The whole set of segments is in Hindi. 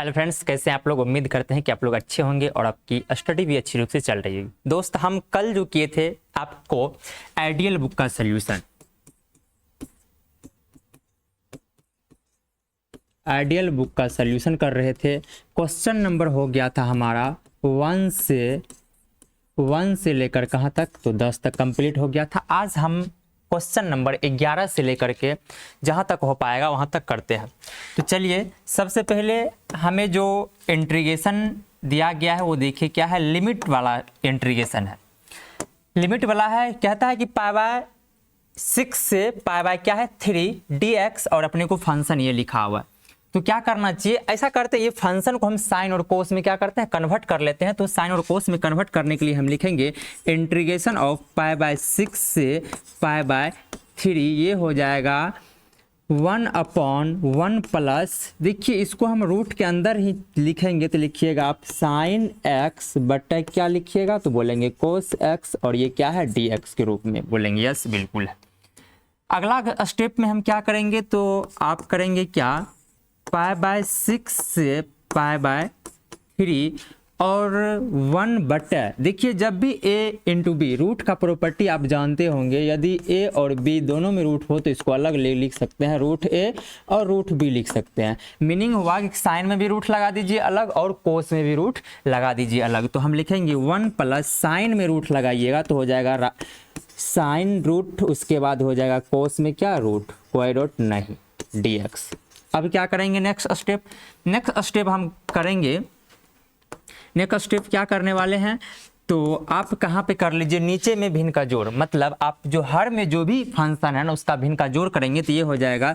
हेलो फ्रेंड्स, कैसे हैं आप लोग। उम्मीद करते हैं कि आप लोग अच्छे होंगे और आपकी स्टडी भी अच्छी रूप से चल रही होगी। दोस्त, हम कल जो किए थे आपको आइडियल बुक का सोल्यूशन, कर रहे थे। क्वेश्चन नंबर हो गया था हमारा 1 से लेकर कहाँ तक, तो 10 तक कंप्लीट हो गया था। आज हम क्वेश्चन नंबर 11 से लेकर के जहाँ तक हो पाएगा वहाँ तक करते हैं। तो चलिए, सबसे पहले हमें जो इंट्रीगेशन दिया गया है वो देखिए क्या है। लिमिट वाला इंट्रीगेशन है, लिमिट वाला है। कहता है कि π/6 से π/ क्या है 3 dx, और अपने को फंक्शन ये लिखा हुआ है। तो क्या करना चाहिए, ऐसा करते हैं, ये फंक्शन को हम साइन और कोस में क्या करते हैं, कन्वर्ट कर लेते हैं। तो साइन और कोस में कन्वर्ट करने के लिए हम लिखेंगे इंटीग्रेशन ऑफ π/6 से π/3, ये हो जाएगा 1/1 प्लस, देखिए इसको हम रूट के अंदर ही लिखेंगे। तो लिखिएगा आप साइन x बटा क्या लिखिएगा, तो बोलेंगे कोस x, और ये क्या है dx के रूप में बोलेंगे। यस, बिल्कुल है। अगला स्टेप में हम क्या करेंगे, तो आप करेंगे क्या, π/6 से π/3 और 1 बटा, देखिए जब भी a इंटू बी, रूट का प्रॉपर्टी आप जानते होंगे, यदि a और b दोनों में रूट हो तो इसको अलग लिख सकते हैं, रूट a और रूट b लिख सकते हैं। मीनिंग हुआ कि साइन में भी रूट लगा दीजिए अलग और कोस में भी रूट लगा दीजिए अलग। तो हम लिखेंगे 1 प्लस साइन में रूट लगाइएगा तो हो जाएगा साइन रूट, उसके बाद हो जाएगा कोस में क्या रूट, कोई रूट नहीं, dx। अब क्या करेंगे, नेक्स्ट स्टेप हम करेंगे। नेक्स्ट स्टेप क्या करने वाले हैं, तो आप कहाँ पे कर लीजिए, नीचे में भिन्न का जोड़, मतलब आप जो हर में जो भी फंक्शन है ना उसका भिन्न का जोड़ करेंगे। तो ये हो जाएगा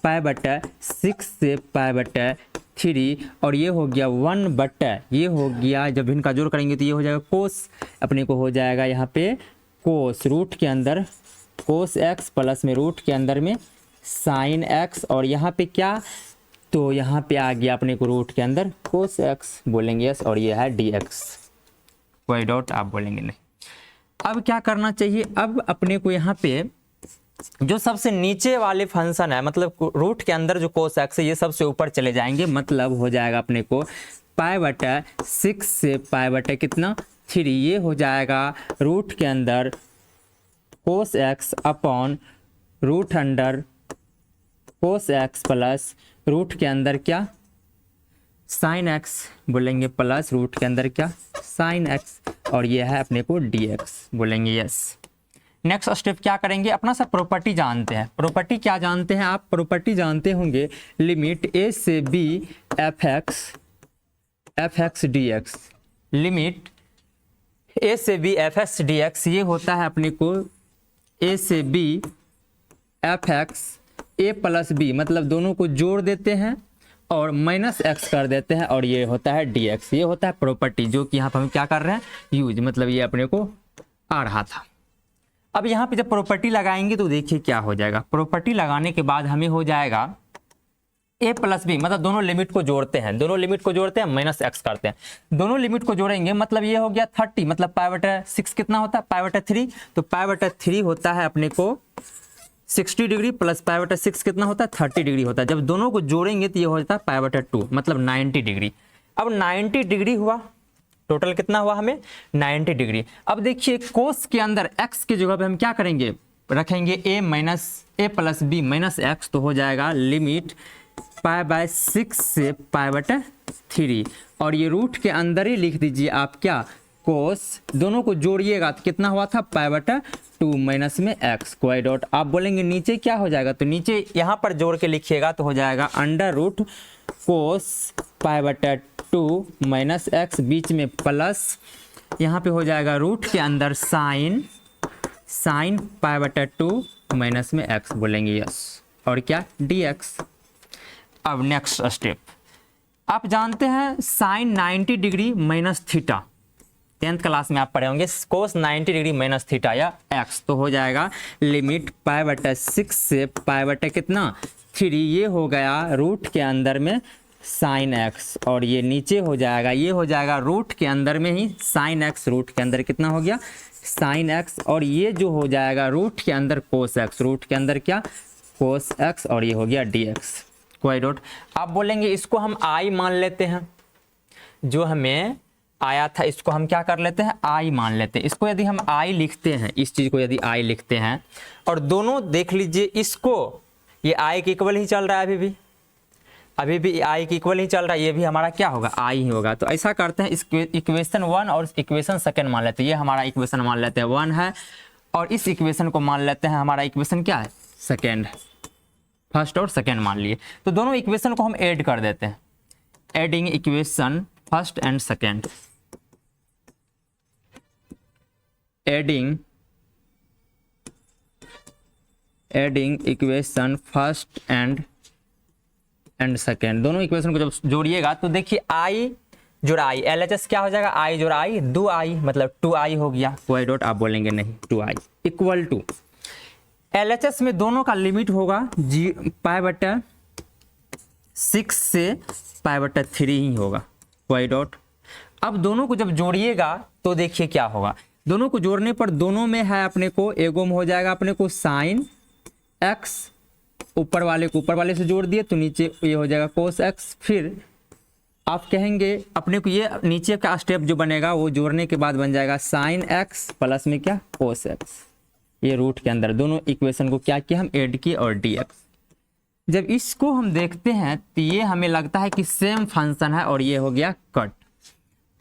π/6 से π/3, और ये हो गया 1 बटा, ये हो गया, जब भिन्न का जोड़ करेंगे तो ये हो जाएगा कोस, अपने को हो जाएगा यहाँ पे कोस, रूट के अंदर कोस x प्लस में रूट के अंदर में साइन x, और यहाँ पे क्या, तो यहाँ पे आ गया अपने को रूट के अंदर कोस x बोलेंगे। यस, और ये है dx, कोई डॉट आप बोलेंगे नहीं। अब क्या करना चाहिए, अब अपने को यहाँ पे जो सबसे नीचे वाले फंक्शन है, मतलब रूट के अंदर जो कोस x है, ये सबसे ऊपर चले जाएंगे। मतलब हो जाएगा अपने को π/6 से π/ कितना 3, ये हो जाएगा रूट के अंदर कोस x अपॉन रूट अंडर कोस x प्लस रूट के अंदर क्या साइन x बोलेंगे, प्लस रूट के अंदर क्या साइन x, और ये है अपने को dx बोलेंगे। यस, नेक्स्ट स्टेप क्या करेंगे, अपना सा प्रॉपर्टी जानते हैं। प्रॉपर्टी क्या जानते हैं आप, प्रॉपर्टी जानते होंगे, लिमिट a से b fx dx, limit a से b fx dx, ये होता है अपने को a से b fx a plus b, मतलब दोनों को जोड़ देते हैं और माइनस x कर देते हैं, और ये होता है dx। ये होता है प्रॉपर्टी, जो कि यहाँ पर हम क्या कर रहे हैं, यूज, मतलब ये अपने को आ रहा था। अब यहाँ पे जब प्रॉपर्टी लगाएंगे तो देखिए क्या हो जाएगा। प्रॉपर्टी लगाने के बाद हमें हो जाएगा a प्लस b, मतलब दोनों लिमिट को जोड़ते हैं, माइनस x करते हैं, दोनों लिमिट को जोड़ेंगे, मतलब ये हो गया 30, मतलब π/6 कितना होता है, π/3, तो π/3 होता है अपने को 60 डिग्री, प्लस π/6 कितना होता है 30 डिग्री होता है। जब दोनों को जोड़ेंगे तो ये हो जाता है π/2, मतलब 90 डिग्री। अब 90 डिग्री हुआ, टोटल कितना हुआ हमें 90 डिग्री। अब देखिए कोस के अंदर x की जगह पे हम क्या करेंगे, रखेंगे a plus b minus x, तो हो जाएगा लिमिट π/6 से π/3, और ये रूट के अंदर ही लिख दीजिए आप क्या कोस, दोनों को जोड़िएगा तो कितना हुआ था π/2 माइनस में x, कोई डॉट आप बोलेंगे। नीचे क्या हो जाएगा, तो नीचे यहाँ पर जोड़ के लिखिएगा तो हो जाएगा under root cos π/2 minus x, बीच में प्लस, यहाँ पे हो जाएगा रूट के अंदर साइन π/2 माइनस में x बोलेंगे। यस, और क्या dx। अब नेक्स्ट स्टेप, आप जानते हैं sine 90 degree minus theta, 10th class में आप पढ़े होंगे, कोस 90 डिग्री माइनस थीटा या x, तो हो जाएगा लिमिट π/6 से π/ कितना 3, ये हो गया रूट के अंदर में साइन x, और ये नीचे हो जाएगा, ये हो जाएगा रूट के अंदर में ही साइन x, रूट के अंदर कितना हो गया साइन x, और ये जो हो जाएगा रूट के अंदर कोस x, रूट के अंदर क्या कोस x, और ये हो गया dx, कोई डॉट। आप बोलेंगे इसको हम आई मान लेते हैं, जो हमें आया था इसको हम क्या कर लेते हैं, आई मान लेते हैं। इसको यदि हम आई लिखते हैं, इस चीज़ को यदि आई लिखते हैं, और दोनों देख लीजिए इसको, ये आई के इक्वल ही चल रहा है, अभी भी आई के इक्वल ही चल रहा है, ये भी हमारा क्या होगा, आई ही होगा। तो ऐसा करते हैं, इस इक्वेशन 1 और इक्वेशन सेकंड मान लेते हैं। ये हमारा इक्वेशन मान लेते हैं 1 है, और इस इक्वेशन को मान लेते हैं हमारा इक्वेशन क्या है, सेकेंड। फर्स्ट और सेकेंड मान लिए, तो दोनों इक्वेशन को हम ऐड कर देते हैं। Adding equation first and second, adding equation first and second, दोनों इक्वेशन को जब जोड़िएगा तो देखिए आई जोड़ा आई, LHS क्या हो जाएगा, आई जोड़ा आई 2i, मतलब 2i हो गया। कोई डॉट आप बोलेंगे नहीं, 2i इक्वल टू LHS में दोनों का लिमिट होगा π/6 से π/3 ही होगा। कोई डॉट। अब दोनों को जब जोड़िएगा तो देखिए क्या होगा, दोनों को जोड़ने पर दोनों में है अपने को एगो में हो जाएगा अपने को sin x, ऊपर वाले को ऊपर वाले से जोड़ दिए तो नीचे ये हो जाएगा cos x। फिर आप कहेंगे अपने को ये नीचे का स्टेप जो बनेगा वो जोड़ने के बाद बन जाएगा sin x प्लस में क्या cos x। ये रूट के अंदर दोनों इक्वेशन को क्या किया हम ऐड किए और dx। जब इसको हम देखते हैं तो ये हमें लगता है कि सेम फंक्शन है और ये हो गया कट।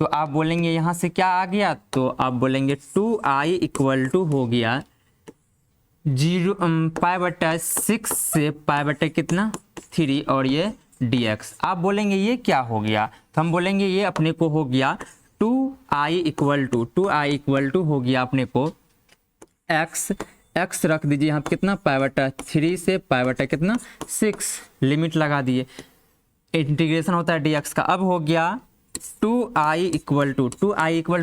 तो आप बोलेंगे यहाँ से क्या आ गया, तो आप बोलेंगे 2i इक्वल टू हो गया 0π/6 से π/कितना 3 और ये dx। आप बोलेंगे ये क्या हो गया, तो हम बोलेंगे ये अपने को हो गया 2i इक्वल टू हो गया अपने को x रख दीजिए यहाँ पे कितना π/3 से π/कितना 6, लिमिट लगा दिए, इंटीग्रेशन होता है dx का। अब हो गया 2i इक्वल टू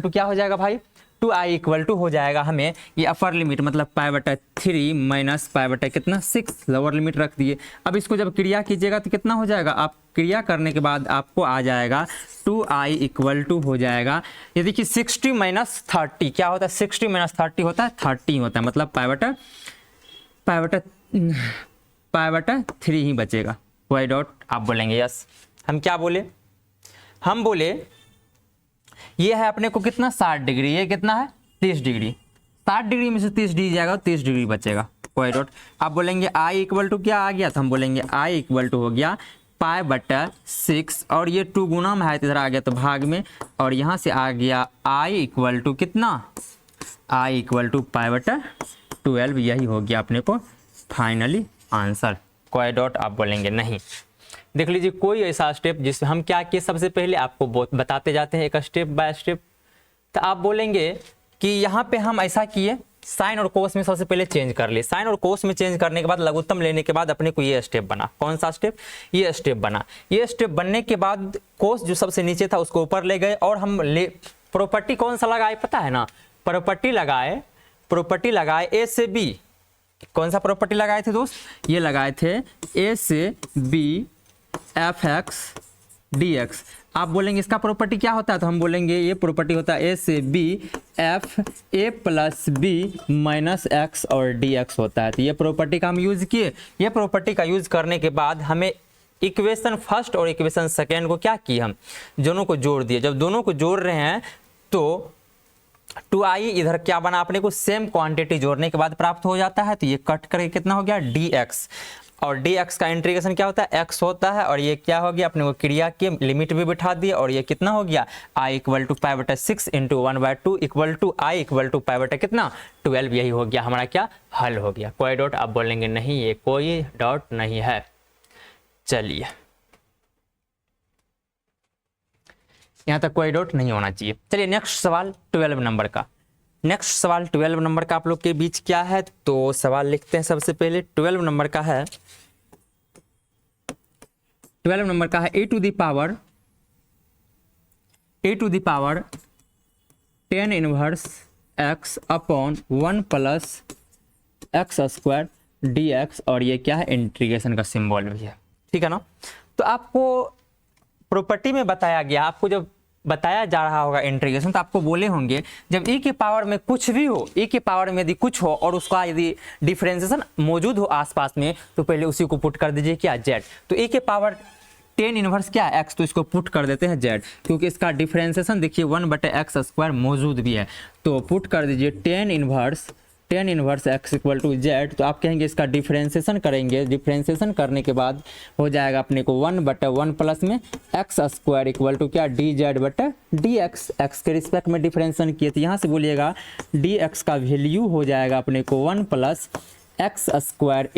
क्या हो जाएगा भाई, 2i इक्वल टू हो जाएगा हमें ये अपर लिमिट मतलब π/3 माइनस π/कितना 6, लोअर लिमिट रख दिए। अब इसको जब क्रिया कीजिएगा तो कितना हो जाएगा, आप क्रिया करने के बाद आपको आ जाएगा 2i इक्वल टू हो जाएगा, ये देखिए 60 माइनस 30 क्या होता है, 60 माइनस 30 होता है 30 होता है, मतलब π/3 ही बचेगा। कोई डॉट आप बोलेंगे यस। हम क्या बोले, हम बोले ये है अपने को कितना 60 डिग्री, ये कितना है 30 डिग्री, 60 डिग्री में से 30 डिग्री जाएगा 30 डिग्री बचेगा। कोई डॉट। आप बोलेंगे i इक्वल टू क्या आ गया, तो हम बोलेंगे i इक्वल टू हो गया π/6 और ये 2 गुना में है इधर आ गया तो भाग में, और यहाँ से आ गया i इक्वल टू कितना, i इक्वल टू π/12, यही हो गया अपने को फाइनली आंसर। कोई डॉट आप बोलेंगे नहीं। देख लीजिए कोई ऐसा स्टेप जिसमें हम क्या किए, सबसे पहले आपको बताते जाते हैं एक स्टेप बाय स्टेप। तो आप बोलेंगे कि यहाँ पे हम ऐसा किए, साइन और कोस में सबसे पहले चेंज कर लिए, साइन और कोस में चेंज करने के बाद लघुत्तम लेने के बाद अपने को ये स्टेप बना, कौन सा स्टेप, ये स्टेप बना। ये स्टेप बनने के बाद कोस जो सबसे नीचे था उसको ऊपर ले गए और हम प्रॉपर्टी कौन सा लगाए पता है ना, प्रॉपर्टी लगाए ए से बी। कौन सा प्रॉपर्टी लगाए थे दोस्त, ये लगाए थे ए से बी fx dx। आप बोलेंगे इसका प्रॉपर्टी क्या होता है, तो हम बोलेंगे ये प्रॉपर्टी होता है ए से B f a plus B minus X और dx होता है। तो ये प्रॉपर्टी का हम यूज किए। ये प्रॉपर्टी का यूज करने के बाद हमें इक्वेशन फर्स्ट और इक्वेशन सेकेंड को क्या किए, हम दोनों को जोड़ दिए। जब दोनों को जोड़ रहे हैं तो 2i इधर क्या बना अपने को, सेम क्वांटिटी जोड़ने के बाद प्राप्त हो जाता है। तो ये कट करके कितना हो गया dx, और dx का इंटीग्रेशन क्या होता है x होता है, और ये क्या हो गया अपने को क्रिया के लिमिट भी बिठा दिए, और ये कितना हो गया i equal to π/6 into 1/2 equal to i equal to π/कितना 12, यही हो गया हमारा क्या हल हो गया। कोई डॉट आप बोलेंगे नहीं, ये कोई डॉट नहीं है। चलिए यहाँ तक कोई डॉट नहीं होना चाहिए। चलिए नेक्स्ट सवाल 12 नंबर का। नेक्स्ट सवाल 12 नंबर का आप लोग के बीच क्या है, तो सवाल लिखते हैं। सबसे पहले 12 नंबर का है, 12 नंबर का है a to the power 10 inverse x upon 1 plus X square dx, और ये क्या है इंटीग्रेशन का सिंबल भी है, ठीक है ना। तो आपको प्रॉपर्टी में बताया गया, आपको जब बताया जा रहा होगा इंटीग्रेशन, तो आपको बोले होंगे जब e के पावर में कुछ भी हो, e के पावर में यदि कुछ हो और उसका यदि डिफरेंशिएशन मौजूद हो आसपास में, तो पहले उसी को पुट कर दीजिए क्या, z। तो e के पावर 10 इनवर्स क्या है, x, तो इसको पुट कर देते हैं z, क्योंकि इसका डिफरेंशिएशन देखिए 1/x² मौजूद भी है। तो पुट कर दीजिए 10 inverse x equal to z। तो आप कहेंगे इसका डिफरेंशिएशन करेंगे, डिफरेंशिएशन करने के बाद हो जाएगा अपने को 1/1 प्लस में x² इक्वल टू क्या, dz/dx। x के रिस्पेक्ट में डिफरेंशिएशन किए तो यहाँ से बोलिएगा dx का वैल्यू हो जाएगा अपने को 1 प्लस x²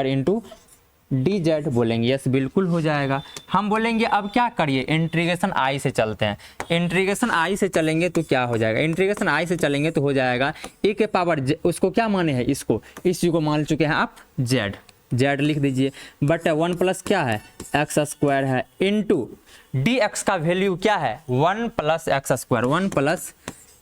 इंटू dz बोलेंगे, यस बिल्कुल हो जाएगा। हम बोलेंगे अब क्या करिए, इंटीग्रेशन i से चलते हैं। इंटीग्रेशन i से चलेंगे तो क्या हो जाएगा, इंटीग्रेशन i से चलेंगे तो हो जाएगा e के पावर उसको क्या माने हैं, इसको, इस चीज़ को मान चुके हैं आप z लिख दीजिए, बट 1 प्लस क्या है x² है इंटू dx का वैल्यू क्या है 1 प्लस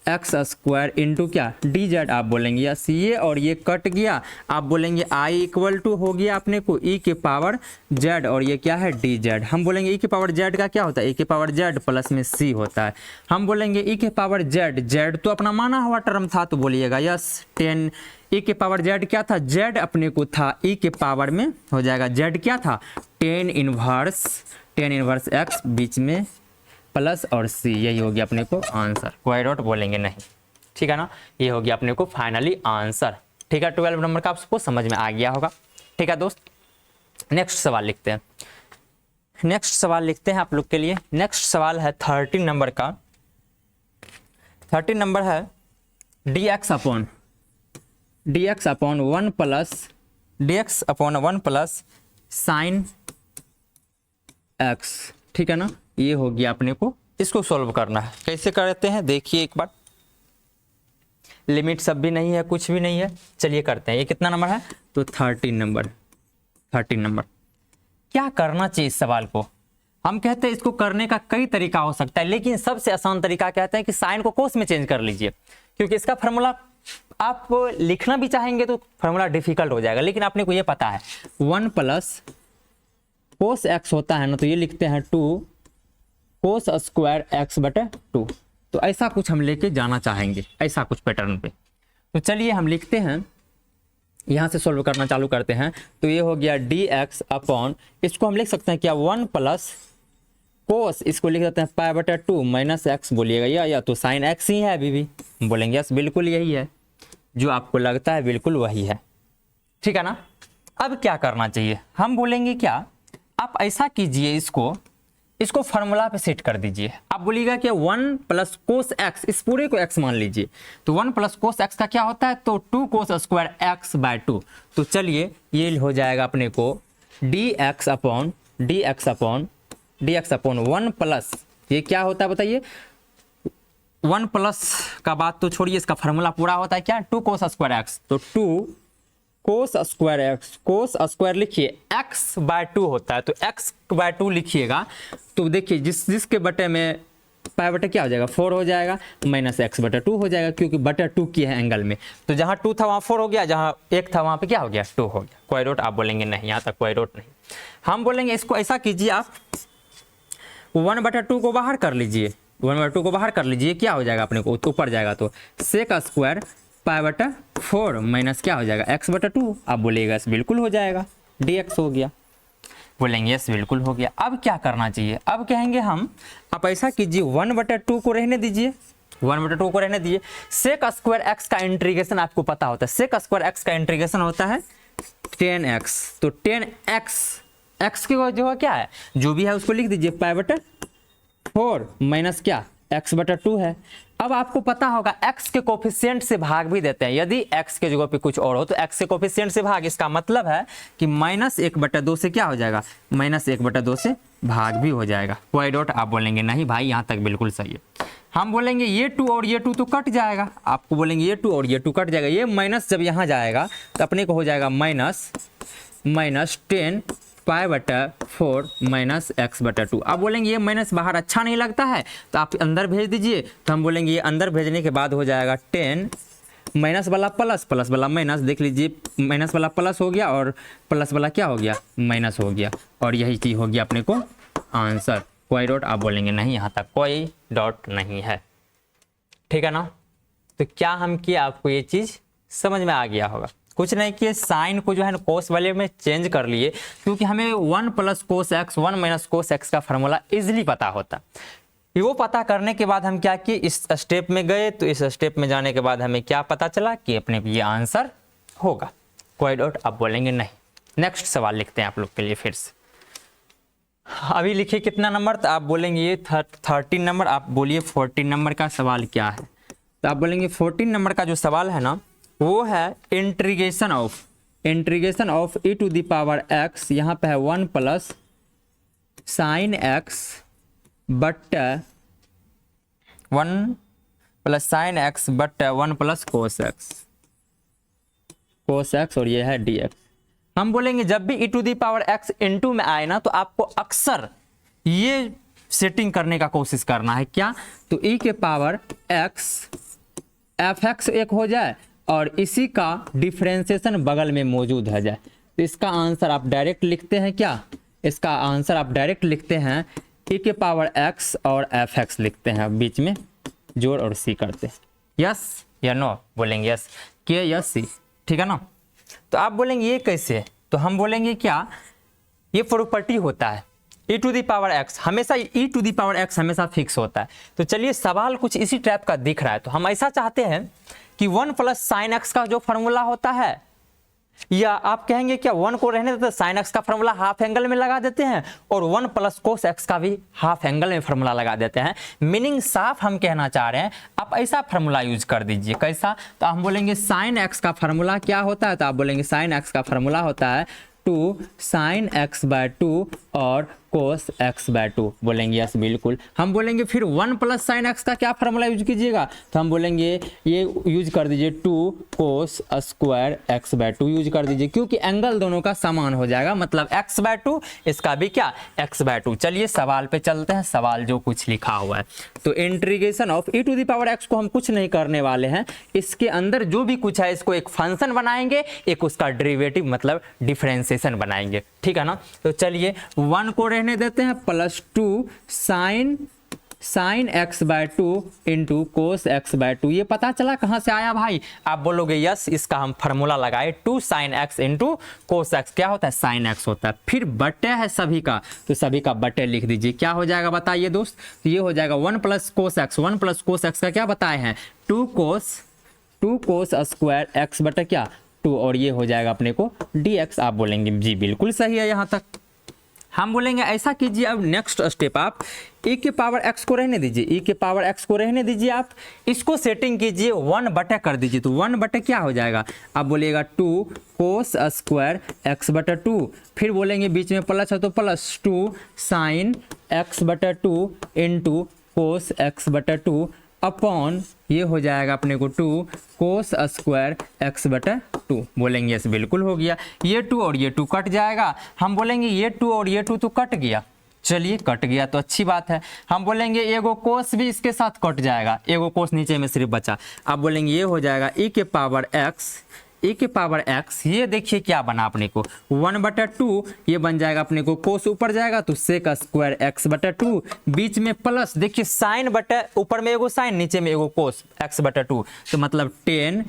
x² इंटू क्या dz आप बोलेंगे, यस ये और ये कट गया। आप बोलेंगे i इक्वल टू हो गया अपने को e के पावर z और ये क्या है dz। हम बोलेंगे e के पावर z का क्या होता है, e के पावर z प्लस में c होता है। हम बोलेंगे e के पावर z तो अपना माना हुआ टर्म था, तो बोलिएगा यस 10 e के पावर z क्या था, z अपने को था e के पावर में हो जाएगा z क्या था 10 इनवर्स x बीच में प्लस और c, यही हो गया अपने को आंसर, कोई डॉट बोलेंगे नहीं, ठीक है ना। ये हो गया अपने को फाइनली आंसर, ठीक है। 12 नंबर का आपको समझ में आ गया होगा, ठीक है दोस्त। नेक्स्ट सवाल लिखते हैं आप लोग के लिए। नेक्स्ट सवाल है 13 नंबर का। 13 नंबर है dx upon 1 plus sign x, ठीक है ना। ये हो गया अपने को, इसको सॉल्व करना है। कैसे करते हैं देखिए एक बार, लिमिट सब भी नहीं है, कुछ भी नहीं है, चलिए करते हैं। ये कितना नंबर है, तो 13 नंबर। क्या करना चाहिए इस सवाल को, हम कहते हैं इसको करने का कई तरीका हो सकता है, लेकिन सबसे आसान तरीका कहते हैं कि साइन को कोस में चेंज कर लीजिए, क्योंकि इसका फार्मूला आप लिखना भी चाहेंगे तो फार्मूला डिफिकल्ट हो जाएगा, लेकिन आपने को ये पता है 1 प्लस कोस x होता है ना, तो ये लिखते हैं 2 कोस स्क्वायर x/2। तो ऐसा कुछ हम लेके जाना चाहेंगे, ऐसा कुछ पैटर्न पे। तो चलिए हम लिखते हैं, यहाँ से सॉल्व करना चालू करते हैं। तो ये हो गया dx अपॉन, इसको हम लिख सकते हैं क्या 1 प्लस कोस, इसको लिख देते हैं π/2 माइनस x बोलिएगा, या तो साइन x ही है अभी भी, बोलेंगे यस बिल्कुल यही है, जो आपको लगता है बिल्कुल वही है, ठीक है ना। अब क्या करना चाहिए, हम बोलेंगे क्या, आप ऐसा कीजिए, इसको फार्मूला पे सेट कर दीजिए। आप बोलिएगा कि 1 प्लस कोस x, इस पूरे को x मान लीजिए, तो 1 प्लस कोस x का क्या होता है, तो 2 कोस स्क्वायर x/2। तो चलिए ये हो जाएगा अपने को dx अपॉन 1 प्लस, ये क्या होता है बताइए, 1 प्लस का बात तो छोड़िए, इसका फार्मूला पूरा होता है क्या 2 कोस स्क्वायर x, तो 2 cos square x, cos square लिखिए x/2 होता है, तो x/2 लिखिएगा। तो देखिए जिसके बटे में π/2 क्या हो जाएगा 4 हो जाएगा, माइनस x/2 हो जाएगा, क्योंकि बटा 2 की है एंगल में, तो जहाँ 2 था वहाँ 4 हो गया, जहाँ 1 था वहाँ पे क्या हो गया 2 हो गया। कोई डॉट आप बोलेंगे नहीं, यहाँ तक कोई डॉट नहीं। हम बोलेंगे इसको ऐसा कीजिए, आप 1/2 को बाहर कर लीजिए, 1/2 को बाहर कर लीजिए, क्या हो जाएगा अपने को ऊपर जाएगा, तो सेक स्क्वायर π/4 माइनस क्या हो जाएगा x/2। आप बोलिएगा यस बिल्कुल हो जाएगा, dx हो गया, बोलेंगे यस बिल्कुल हो गया। अब क्या करना चाहिए, अब कहेंगे हम, आप ऐसा कीजिए 1/2 को रहने दीजिए, 1/2 को रहने दीजिए। सेक स्क्वायर x का इंटीग्रेशन आपको पता होता है, सेक स्क्वायर x का इंटीग्रेशन होता है 10x, तो 10x x की जो है क्या है, जो भी है उसको लिख दीजिए π/4 माइनस क्या x/2 है। अब आपको पता होगा x के कोफिशिएंट से भाग भी देते हैं, यदि x के जगह पे कुछ और हो तो x के कोफिशिएंट से भाग, इसका मतलब है कि -1/2 से क्या हो जाएगा, -1/2 से भाग भी हो जाएगा। कोई डॉट आप बोलेंगे नहीं भाई, यहाँ तक बिल्कुल सही है। हम बोलेंगे ये 2 और ये 2 तो कट जाएगा, आपको बोलेंगे ये 2 और ये 2 कट जाएगा, ये माइनस जब यहाँ जाएगा तो अपने को हो जाएगा -10 π/4 माइनस x/2। आप बोलेंगे ये माइनस बाहर अच्छा नहीं लगता है, तो आप अंदर भेज दीजिए, तो हम बोलेंगे ये अंदर भेजने के बाद हो जाएगा 10 माइनस वाला प्लस, प्लस वाला माइनस, देख लीजिए माइनस वाला प्लस हो गया और प्लस वाला क्या हो गया माइनस हो गया, और यही चीज़ हो गया अपने को आंसर। कोई डॉट आप बोलेंगे नहीं, यहाँ तक कोई डॉट नहीं है, ठीक है ना। तो क्या हम किए, आपको ये चीज़ समझ में आ गया होगा। कुछ नहीं किए, साइन को जो है ना कोस वाले में चेंज कर लिए, क्योंकि हमें 1 + cos x 1 - cos x का फार्मूला इजीली पता होता। वो पता करने के बाद हम क्या किए, इस स्टेप में गए, तो इस स्टेप में जाने के बाद हमें क्या पता चला कि अपने ये आंसर होगा। कोई डॉट आप बोलेंगे नहीं। नेक्स्ट सवाल लिखते हैं आप लोग के लिए फिर से। अभी लिखिए कितना नंबर, तो आप बोलेंगे ये 13 नंबर, आप बोलिए 14 नंबर का सवाल क्या है। तो आप बोलेंगे 14 नंबर का जो सवाल है ना, वो है इंटीग्रेशन ऑफ e⁻x, यहाँ पे है 1 + sin x बट्टा 1 + sin x बट्टा 1 + cos x और ये है dx। हम बोलेंगे जब भी e⁻x इनटू में आए ना, तो आपको अक्सर ये सेटिंग करने का कोशिश करना है। क्या, तो e⁻x fx एक हो जाए और इसी का डिफरेंशिएशन बगल में मौजूद है जाए, तो इसका आंसर आप डायरेक्ट लिखते हैं। क्या, इसका आंसर आप डायरेक्ट लिखते हैं e⁻x और fx लिखते हैं, बीच में जोड़ और सी करते हैं। यस या नो बोलेंगे, यस के यस सी, ठीक है ना। तो आप बोलेंगे ये कैसे, तो हम बोलेंगे क्या, ये प्रॉपर्टी होता है e⁻x हमेशा e⁻x हमेशा फिक्स होता है। तो चलिए सवाल कुछ इसी टाइप का दिख रहा है, तो हम ऐसा चाहते हैं कि 1 + sin x का जो फार्मूला होता है, या आप कहेंगे क्या 1 को रहने देते, sin x का फार्मूला हाफ एंगल में लगा देते हैं और 1 + cos x का भी हाफ एंगल में फार्मूला लगा देते हैं। मीनिंग साफ हम कहना चाह रहे हैं, आप ऐसा फार्मूला यूज कर दीजिए। कैसा, तो हम बोलेंगे sin x का फार्मूला क्या होता है, तो आप बोलेंगे sin x का फार्मूला होता है 2 sin x/2 और cos x/2 बोलेंगे, यस बिल्कुल। हम बोलेंगे फिर 1 + sin x का क्या फार्मूला यूज कीजिएगा, तो हम बोलेंगे ये यूज कर दीजिए 2 cos स्क्वायर x/2 यूज कर दीजिए, क्योंकि एंगल दोनों का समान हो जाएगा, मतलब x/2 इसका भी क्या x/2। चलिए सवाल पे चलते हैं, सवाल जो कुछ लिखा हुआ है। तो इंटीग्रेशन ऑफ e⁻x को हम कुछ नहीं करने वाले हैं, इसके अंदर जो भी कुछ है इसको एक फंक्शन बनाएंगे, एक उसका डेरिवेटिव मतलब डिफरेंशिएशन बनाएंगे, ठीक है ना। तो चलिए 1 को रहने देते हैं +2 sin x/2 into cos x/2। ये पता चला कहाँ से आया भाई, आप बोलोगे यस, इसका हम फार्मूला लगाए 2 sin x into cos x, क्या होता है sin x होता है। फिर बटे है सभी का, तो सभी का बटे लिख दीजिए, क्या हो जाएगा बताइए दोस्त, तो ये हो जाएगा 1 + cos x, 1 + cos x का क्या बताए हैं 2 cos स्क्वायर x बटे क्या 2, और ये हो जाएगा अपने को dx। आप बोलेंगे जी बिल्कुल सही है यहाँ तक। हम बोलेंगे ऐसा कीजिए, अब नेक्स्ट स्टेप आप e⁻x को रहने दीजिए, e⁻x को रहने दीजिए, आप इसको सेटिंग कीजिए 1 बटे कर दीजिए, तो 1 बटे क्या हो जाएगा, आप बोलिएगा 2 cos स्क्वायर x/2, फिर बोलेंगे बीच में प्लस है तो +2 sin x/2 into cos x/2 upon ये हो जाएगा अपने को 2 cos स्क्वायर x/2 बोलेंगे, यस बिल्कुल हो गया। ये 2 और ये 2 कट जाएगा, हम बोलेंगे ये 2 और ये 2 तो कट गया, चलिए कट गया तो अच्छी बात है। हम बोलेंगे एगो कोस भी इसके साथ कट जाएगा, एगो कोस नीचे में सिर्फ बचा, आप बोलेंगे ये हो जाएगा e⁻x, ये देखिए क्या बना अपने को 1/2, ये बन जाएगा अपने को कोस ऊपर जाएगा तो सेक स्क्वायर x/2, बीच में प्लस देखिए साइन बटे ऊपर में एगो साइन नीचे में एगो कोस x/2, तो मतलब 10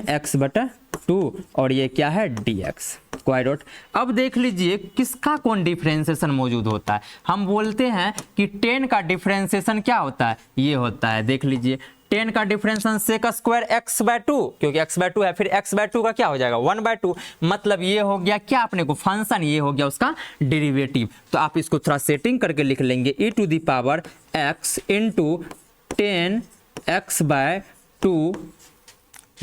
x/2 और ये क्या है dx स्क्वायर रूट। अब देख लीजिए किसका कौन डिफरेंशिएशन मौजूद होता है, हम बोलते हैं कि 10 का डिफरेंशिएशन क्या होता है, ये होता है, देख लीजिए 10 का डिफरेंशिएशन सेक स्क्वायर x/2, क्योंकि x/2 है, फिर x/2 का क्या हो जाएगा 1/2, मतलब ये हो गया क्या अपने को फंक्शन, ये हो गया उसका डेरिवेटिव। तो आप इसको थोड़ा सेटिंग करके लिख लेंगे e⁻x इंटू 10x/2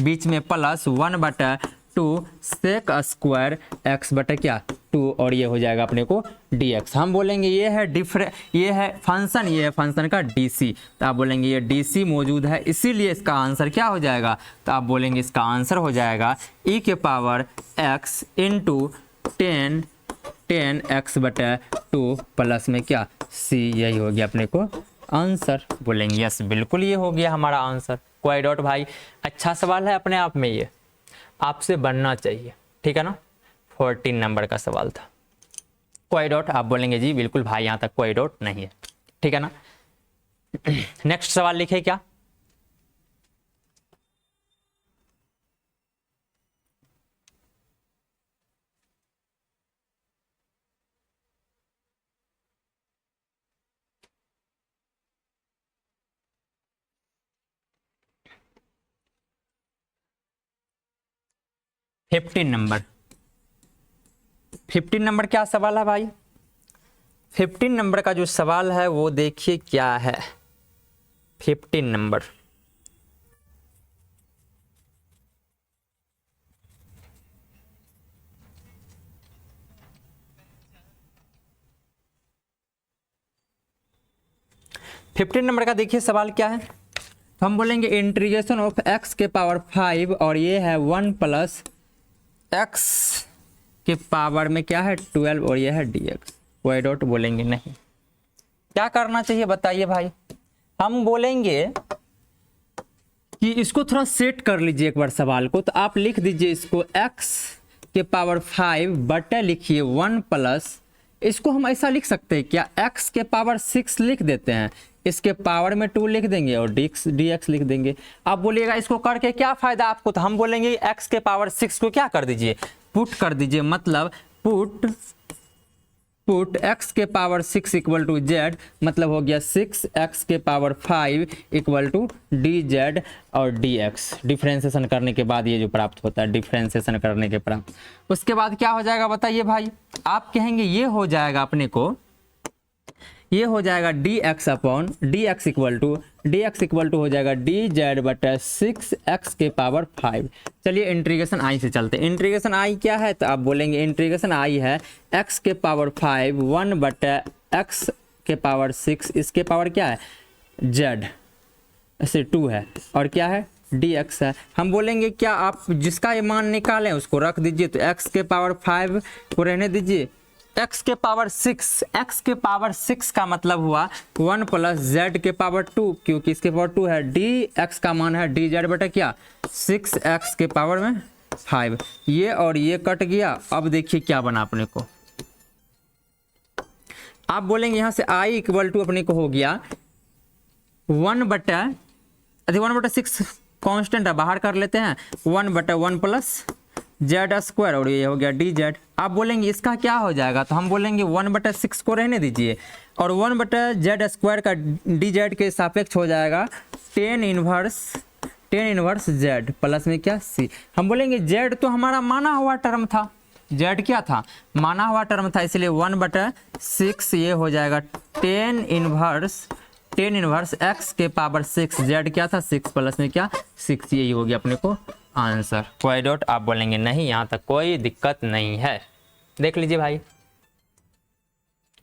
बीच में प्लस 1/2 सेक स्क्वायर x बटे क्या 2, और ये हो जाएगा अपने को dx। हम बोलेंगे ये है फंक्शन, ये है फंक्शन का dc, तो आप बोलेंगे ये dc मौजूद है, इसीलिए इसका आंसर क्या हो जाएगा, तो आप बोलेंगे इसका आंसर हो जाएगा e⁻x इंटू 10x/2 प्लस में क्या c, यही हो गया अपने को आंसर। बोलेंगे यस बिल्कुल ये हो गया हमारा आंसर। कोई डाउट भाई, अच्छा सवाल है अपने आप में, ये आपसे बनना चाहिए, ठीक है ना। 14 नंबर का सवाल था। कोई डाउट, आप बोलेंगे जी बिल्कुल भाई यहाँ तक कोई डाउट नहीं है। ठीक है ना। नेक्स्ट सवाल लिखे क्या, फिफ्टीन नंबर। 15 नंबर क्या सवाल है भाई, 15 नंबर का जो सवाल है वो देखिए क्या है। 15 नंबर, फिफ्टीन नंबर का देखिए सवाल क्या है। तो हम बोलेंगे इंटीग्रेशन ऑफ एक्स के पावर 5 और ये है 1 प्लस एक्स के पावर में क्या है 12 और ये है dx। कोई डॉट बोलेंगे नहीं। क्या करना चाहिए बताइए भाई, हम बोलेंगे कि इसको थोड़ा सेट कर लीजिए एक बार सवाल को। तो आप लिख दीजिए इसको x के पावर 5 बटे लिखिए 1 प्लस, इसको हम ऐसा लिख सकते हैं क्या, x के पावर 6 लिख देते हैं, इसके पावर में 2 लिख देंगे और dx लिख देंगे। आप बोलिएगा इसको करके क्या फायदा आपको, तो हम बोलेंगे x के पावर 6 को क्या कर दीजिए, पुट कर दीजिए। मतलब पुट x के पावर 6 इक्वल टू z, मतलब हो गया 6x के पावर 5 इक्वल टू dz और dx। डिफ्रेंसिएशन करने के बाद ये जो प्राप्त होता है, डिफ्रेंसिएशन करने के प्राप्त, उसके बाद क्या हो जाएगा बताइए भाई। आप कहेंगे ये हो जाएगा अपने को, ये हो जाएगा dx upon dx equal to हो जाएगा dz बटा 6x के पावर 5। चलिए इंटीग्रेशन आई से चलते हैं। इंटीग्रेशन आई क्या है, तो आप बोलेंगे इंटीग्रेशन आई है x के पावर 5 1 बटा x के पावर 6, इसके पावर क्या है z ऐसे 2 है और क्या है dx है। हम बोलेंगे क्या, आप जिसका ये मान निकालें उसको रख दीजिए। तो x के पावर 5 को रहने दीजिए, x के पावर 6, x के पावर 6 का मतलब हुआ 1 प्लस z के पावर 2, क्योंकि इसके पावर 2 है, dx का मान है dz बटा क्या 6x के पावर में 5। ये और ये कट गया। अब देखिए क्या बना अपने को, आप बोलेंगे यहाँ से i इक्वल टू अपने को हो गया 1 बटा 6 कांस्टेंट है, बाहर कर लेते हैं, 1 बटा 1 प्लस जेड स्क्वायर और ये हो गया डी जेड। आप बोलेंगे इसका क्या हो जाएगा, तो हम बोलेंगे 1 बटा 6 को रहने दीजिए और 1 बटा जेड स्क्वायर का डी जेड के सापेक्ष हो जाएगा टेन इनवर्स जेड प्लस में क्या सी। हम बोलेंगे जेड तो हमारा माना हुआ टर्म था, जेड क्या था माना हुआ टर्म था, इसलिए 1 बटा 6 ये हो जाएगा टेन इनवर्स एक्स के पावर 6, जेड क्या था 6 प्लस में क्या 6, यही हो गया अपने को आंसर। कोई डॉट आप बोलेंगे नहीं, यहाँ तक कोई दिक्कत नहीं है। देख लीजिए भाई,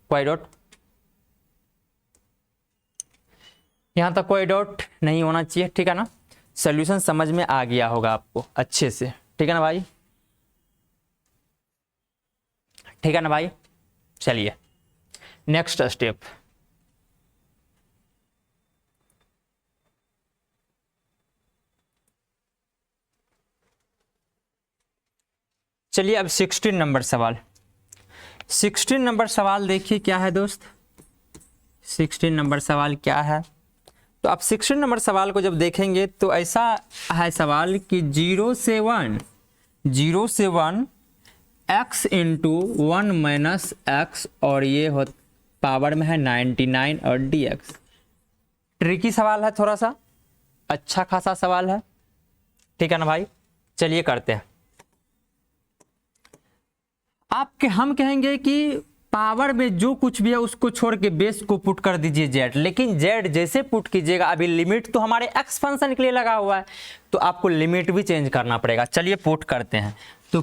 कोई डॉट, यहाँ तक कोई डॉट नहीं होना चाहिए, ठीक है ना। सॉल्यूशन समझ में आ गया होगा आपको अच्छे से, ठीक है ना भाई, ठीक है ना भाई। चलिए नेक्स्ट स्टेप, चलिए अब 16 नंबर सवाल। 16 नंबर सवाल देखिए क्या है दोस्त, 16 नंबर सवाल क्या है। तो आप 16 नंबर सवाल को जब देखेंगे तो ऐसा है सवाल कि 0 से 1 x इंटू 1 माइनस एक्स और ये हो पावर में है 99 और dx। ट्रिकी सवाल है, थोड़ा सा अच्छा खासा सवाल है, ठीक है ना भाई। चलिए करते हैं। आपके हम कहेंगे कि पावर में जो कुछ भी है उसको छोड़ के बेस को पुट कर दीजिए जेड, लेकिन जेड जैसे पुट कीजिएगा अभी लिमिट तो हमारे एक्स फंक्शन के लिए लगा हुआ है, तो आपको लिमिट भी चेंज करना पड़ेगा। चलिए पुट करते हैं। तो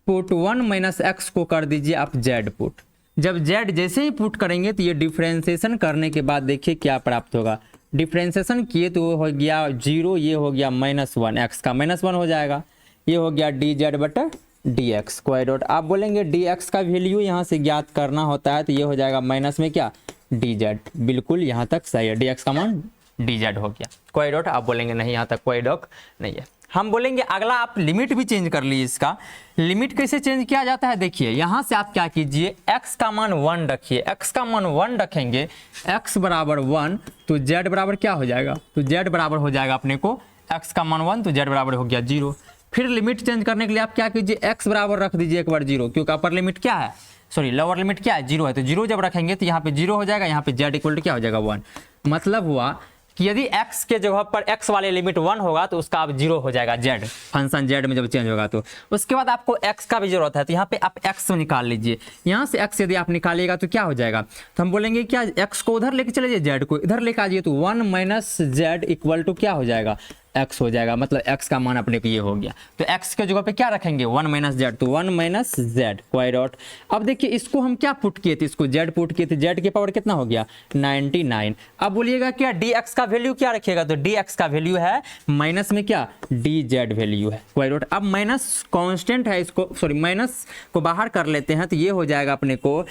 पुट 1 माइनस एक्स को कर दीजिए आप जेड पुट। जब जेड जैसे ही पुट करेंगे तो ये डिफ्रेंसिएशन करने के बाद देखिए क्या प्राप्त होगा। डिफ्रेंसिएशन किए तो हो गया 0, ये हो गया -1, एक्स का -1 हो जाएगा, ये हो गया डी जेड बटा dx। कोई डॉट आप बोलेंगे dx का वैल्यू यहाँ से ज्ञात करना होता है, तो ये हो जाएगा माइनस में क्या dz। बिल्कुल यहाँ तक सही है, dx का मान dz हो गया। कोई डॉट आप बोलेंगे नहीं, यहाँ तक कोई डॉट नहीं है। हम बोलेंगे अगला आप लिमिट भी चेंज कर लीजिए। इसका लिमिट कैसे चेंज किया जाता है, देखिए यहाँ से आप क्या कीजिए, x का मान 1 रखिए। x का मान 1 रखेंगे, x बराबर 1 तो z बराबर क्या हो जाएगा, तो z बराबर हो जाएगा अपने को x का मान 1 तो z बराबर हो गया 0। फिर लिमिट चेंज करने के लिए आप क्या कीजिए, x बराबर रख दीजिए एक बार 0, क्योंकि अपर लिमिट क्या है, सॉरी लोअर लिमिट क्या है 0 है, तो 0 जब रखेंगे तो यहाँ पे 0 हो जाएगा, यहाँ पे z इक्वल टू क्या हो जाएगा 1। मतलब हुआ कि यदि x के जगह पर x वाले लिमिट 1 होगा तो उसका अब 0 हो जाएगा z, फंक्शन z में जब चेंज होगा तो। उसके बाद आपको x का भी जरूरत है, तो यहाँ पे आप x निकाल लीजिए। यहाँ से x यदि आप निकालिएगा तो क्या हो जाएगा, तो हम बोलेंगे क्या x को उधर लेके चले जाइए, z को इधर लेके आ जाइए, तो 1 माइनस z इक्वल टू क्या हो जाएगा, x हो जाएगा। मतलब x का मान अपने को ये हो गया, तो x के जगह पे क्या रखेंगे 1 माइनस z, तो 1 माइनस z वाई डॉट। अब देखिए इसको हम क्या पुट किए थे, इसको z पुट किए थे, z के पावर कितना हो गया 99। अब बोलिएगा क्या dx का वैल्यू क्या रखिएगा, तो dx का वैल्यू है माइनस में क्या dz वैल्यू है वाई डॉट। अब माइनस कांस्टेंट है, इसको सॉरी माइनस को बाहर कर लेते हैं, तो ये हो जाएगा अपने को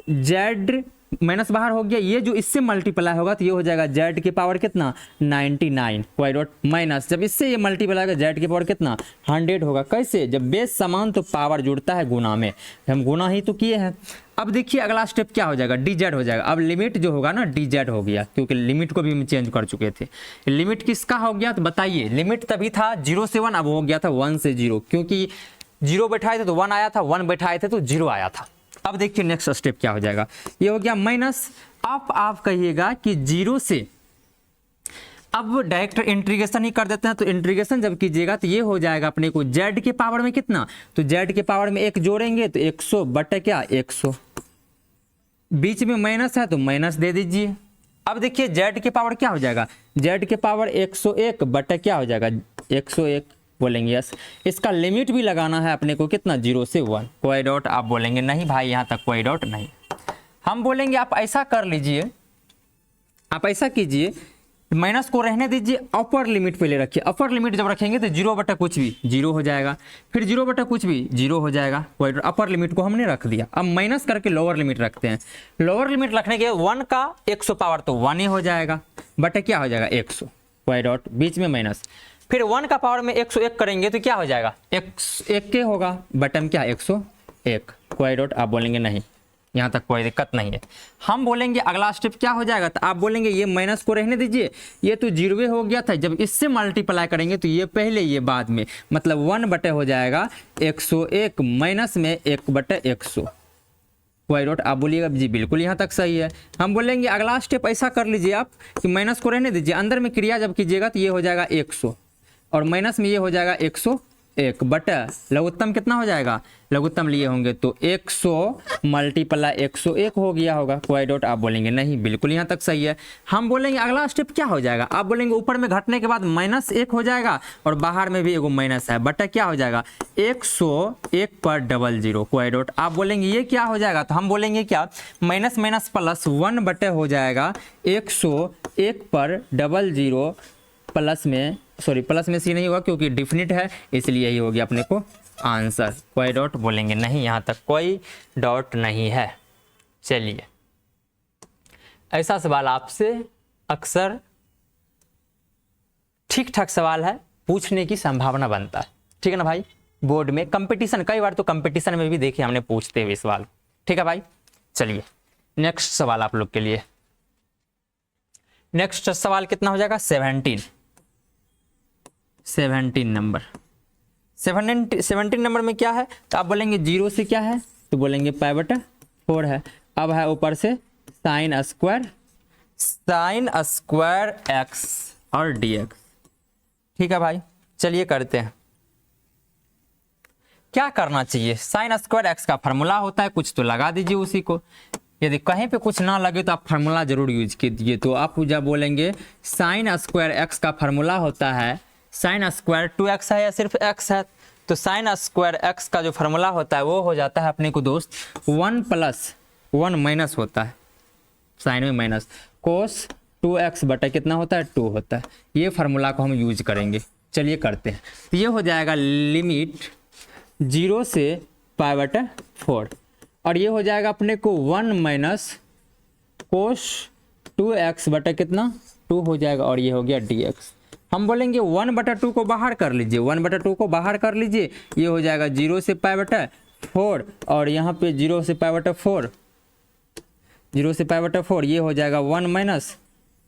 z माइनस बाहर हो गया, ये जो इससे मल्टीप्लाई होगा तो ये हो जाएगा z के पावर कितना 99 वाई डॉट, माइनस जब इससे ये मल्टीप्लाई होगा z के पावर कितना 100 होगा। कैसे, जब बेस समान तो पावर जुड़ता है गुना में, हम गुना ही तो किए हैं। अब देखिए अगला स्टेप क्या हो जाएगा, dz हो जाएगा। अब लिमिट जो होगा ना dz हो गया, क्योंकि लिमिट को भी हम चेंज कर चुके थे। लिमिट किसका हो गया तो बताइए, लिमिट तभी था 0 से 1, अब हो गया था 1 से 0, क्योंकि 0 बैठाए थे तो 1 आया था, 1 बैठाए थे तो 0 आया था। अब देखिए नेक्स्ट स्टेप क्या हो जाएगा, ये हो गया माइनस। अब आप कहिएगा कि 0 से, अब डायरेक्ट इंटीग्रेशन ही कर देते हैं, तो इंटीग्रेशन जब कीजिएगा तो ये हो जाएगा अपने को z के पावर में कितना, तो z के पावर में 1 जोड़ेंगे तो 100 बटे क्या 100, बीच में माइनस है तो माइनस दे दीजिए। अब देखिए z के पावर क्या हो जाएगा, z के पावर 101 बटे क्या हो जाएगा 101, बोलेंगे यस। इसका लिमिट भी लगाना है अपने को कितना 0 से 1, कोई डॉट। आप बोलेंगे नहीं भाई यहाँ तक कोई डॉट नहीं, हम बोलेंगे आप ऐसा कर लीजिए, आप ऐसा कीजिए, माइनस को रहने दीजिए, अपर लिमिट पहले रखिए। अपर लिमिट जब रखेंगे तो 0 बटा कुछ भी 0 हो जाएगा, फिर 0 बटा कुछ भी 0 हो जाएगा, कोई डॉट। अपर लिमिट को हमने रख दिया, अब माइनस करके लोअर लिमिट रखते हैं। लोअर लिमिट रखने के 1 का 100 पावर तो 1 ही हो जाएगा, बटे क्या हो जाएगा 100, कोई डॉट, बीच में माइनस। फिर 1 का पावर में 101 करेंगे तो क्या हो जाएगा 1 के होगा, बटन क्या 101, कोई डॉट। आप बोलेंगे नहीं यहाँ तक कोई दिक्कत नहीं है। हम बोलेंगे अगला स्टेप क्या हो जाएगा, तो आप बोलेंगे ये माइनस को रहने दीजिए, ये तो 0 हो गया था, जब इससे मल्टीप्लाई करेंगे तो ये पहले ये बाद में, मतलब 1 बटे हो जाएगा 101 माइनस में 1 बटे 100, कोई डॉट। आप बोलिएगा जी बिल्कुल यहाँ तक सही है। हम बोलेंगे अगला स्टेप ऐसा कर लीजिए आप कि माइनस को रहने दीजिए, अंदर में क्रिया जब कीजिएगा तो ये हो जाएगा 100 और माइनस में ये हो जाएगा 101 बटा लघुत्तम कितना हो जाएगा, लघुत्तम लिए होंगे तो 100 मल्टीप्लाई 101 हो गया होगा, कोई डॉट। आप बोलेंगे नहीं बिल्कुल यहाँ तक सही है। हम बोलेंगे अगला स्टेप क्या हो जाएगा, आप बोलेंगे ऊपर में घटने के बाद -1 हो जाएगा और बाहर में भी एगो माइनस है, बटा क्या हो जाएगा 101 पर 00, कोई डॉट। आप बोलेंगे ये क्या हो जाएगा, तो हम बोलेंगे क्या माइनस माइनस प्लस 1 बटे हो जाएगा 101 पर 00 प्लस में, सॉरी प्लस में सी नहीं होगा क्योंकि डिफिनिट है, इसलिए यही हो गया अपने को आंसर, कोई डॉट। बोलेंगे नहीं यहाँ तक कोई डॉट नहीं है। चलिए ऐसा सवाल आपसे अक्सर ठीक ठाक सवाल है, पूछने की संभावना बनता है, ठीक है ना भाई। बोर्ड में कंपटीशन, कई बार तो कंपटीशन में भी देखे हमने पूछते हुए सवाल, ठीक है भाई। चलिए नेक्स्ट सवाल आप लोग के लिए, नेक्स्ट सवाल कितना हो जाएगा 17 नंबर। 17 नंबर में क्या है, तो आप बोलेंगे 0 से क्या है, तो बोलेंगे पाई बटा 4 है। अब है ऊपर से साइन स्क्वायर एक्स और dx, ठीक है भाई। चलिए करते हैं, क्या करना चाहिए, साइन स्क्वायर एक्स का फार्मूला होता है, कुछ तो लगा दीजिए उसी को। यदि कहीं पे कुछ ना लगे तो आप फार्मूला जरूर यूज कीजिए। तो आप जब बोलेंगे साइन स्क्वायर एक्स का फार्मूला होता है, साइन स्क्वायर 2x है या सिर्फ x है, तो साइन स्क्वायर x का जो फार्मूला होता है वो हो जाता है अपने को दोस्त 1 + 1 माइनस होता है, साइन में माइनस, कोस 2x बटा कितना होता है 2 होता है। ये फार्मूला को हम यूज करेंगे। चलिए करते हैं, तो ये हो जाएगा लिमिट 0 से पाई बटा 4 और ये हो जाएगा अपने को 1 माइनस कोस 2x बटा कितना 2 हो जाएगा और ये हो गया dx। हम बोलेंगे 1/2 को बाहर कर लीजिए, 1/2 को बाहर कर लीजिए, ये हो जाएगा 0 से π/4 और यहाँ पे 0 से π/4, 0 से π/4 ये हो जाएगा 1 माइनस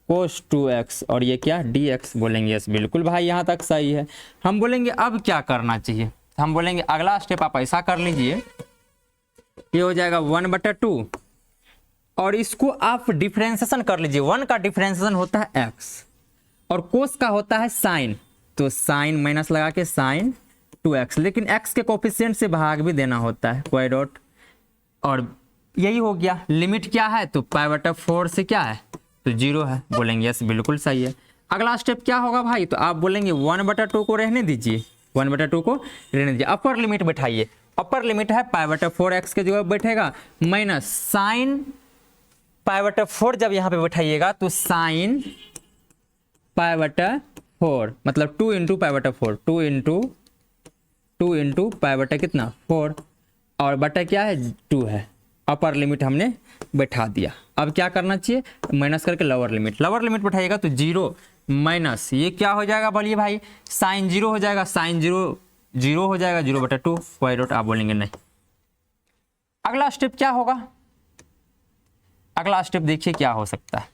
cos 2x और ये क्या dx बोलेंगे। यस बिल्कुल भाई यहाँ तक सही है। हम बोलेंगे अब क्या करना चाहिए, हम बोलेंगे अगला स्टेप आप ऐसा कर लीजिए, ये हो जाएगा 1/2 और इसको आप डिफरेंशिएशन कर लीजिए। 1 का डिफरेंशिएशन होता है x और कोस का होता है साइन, तो साइन माइनस लगा के साइन 2x, लेकिन x के कोफिशिएंट से भाग भी देना होता है कोई डॉट, और यही हो गया। लिमिट क्या है तो π/4 से क्या है तो 0 है बोलेंगे। यस बिल्कुल सही है। अगला स्टेप क्या होगा भाई, तो आप बोलेंगे 1/2 को रहने दीजिए, 1/2 को रहने दीजिए, अपर लिमिट बैठाइए। अपर लिमिट है π/4 के जगह बैठेगा माइनस साइन π/4, जब यहाँ पे बैठाइएगा तो साइन π/4 मतलब 2 × π/4, 2 × π/ कितना 4 और बटा क्या है 2 है। अपर लिमिट हमने बैठा दिया। अब क्या करना चाहिए, माइनस करके लोअर लिमिट बैठाइएगा तो 0 माइनस ये क्या हो जाएगा बोलिए भाई, साइन 0 हो जाएगा, साइन 0 हो जाएगा 0/2 स्क्वायर रूट, आप बोलेंगे नहीं। अगला स्टेप क्या होगा, अगला स्टेप देखिए क्या हो सकता है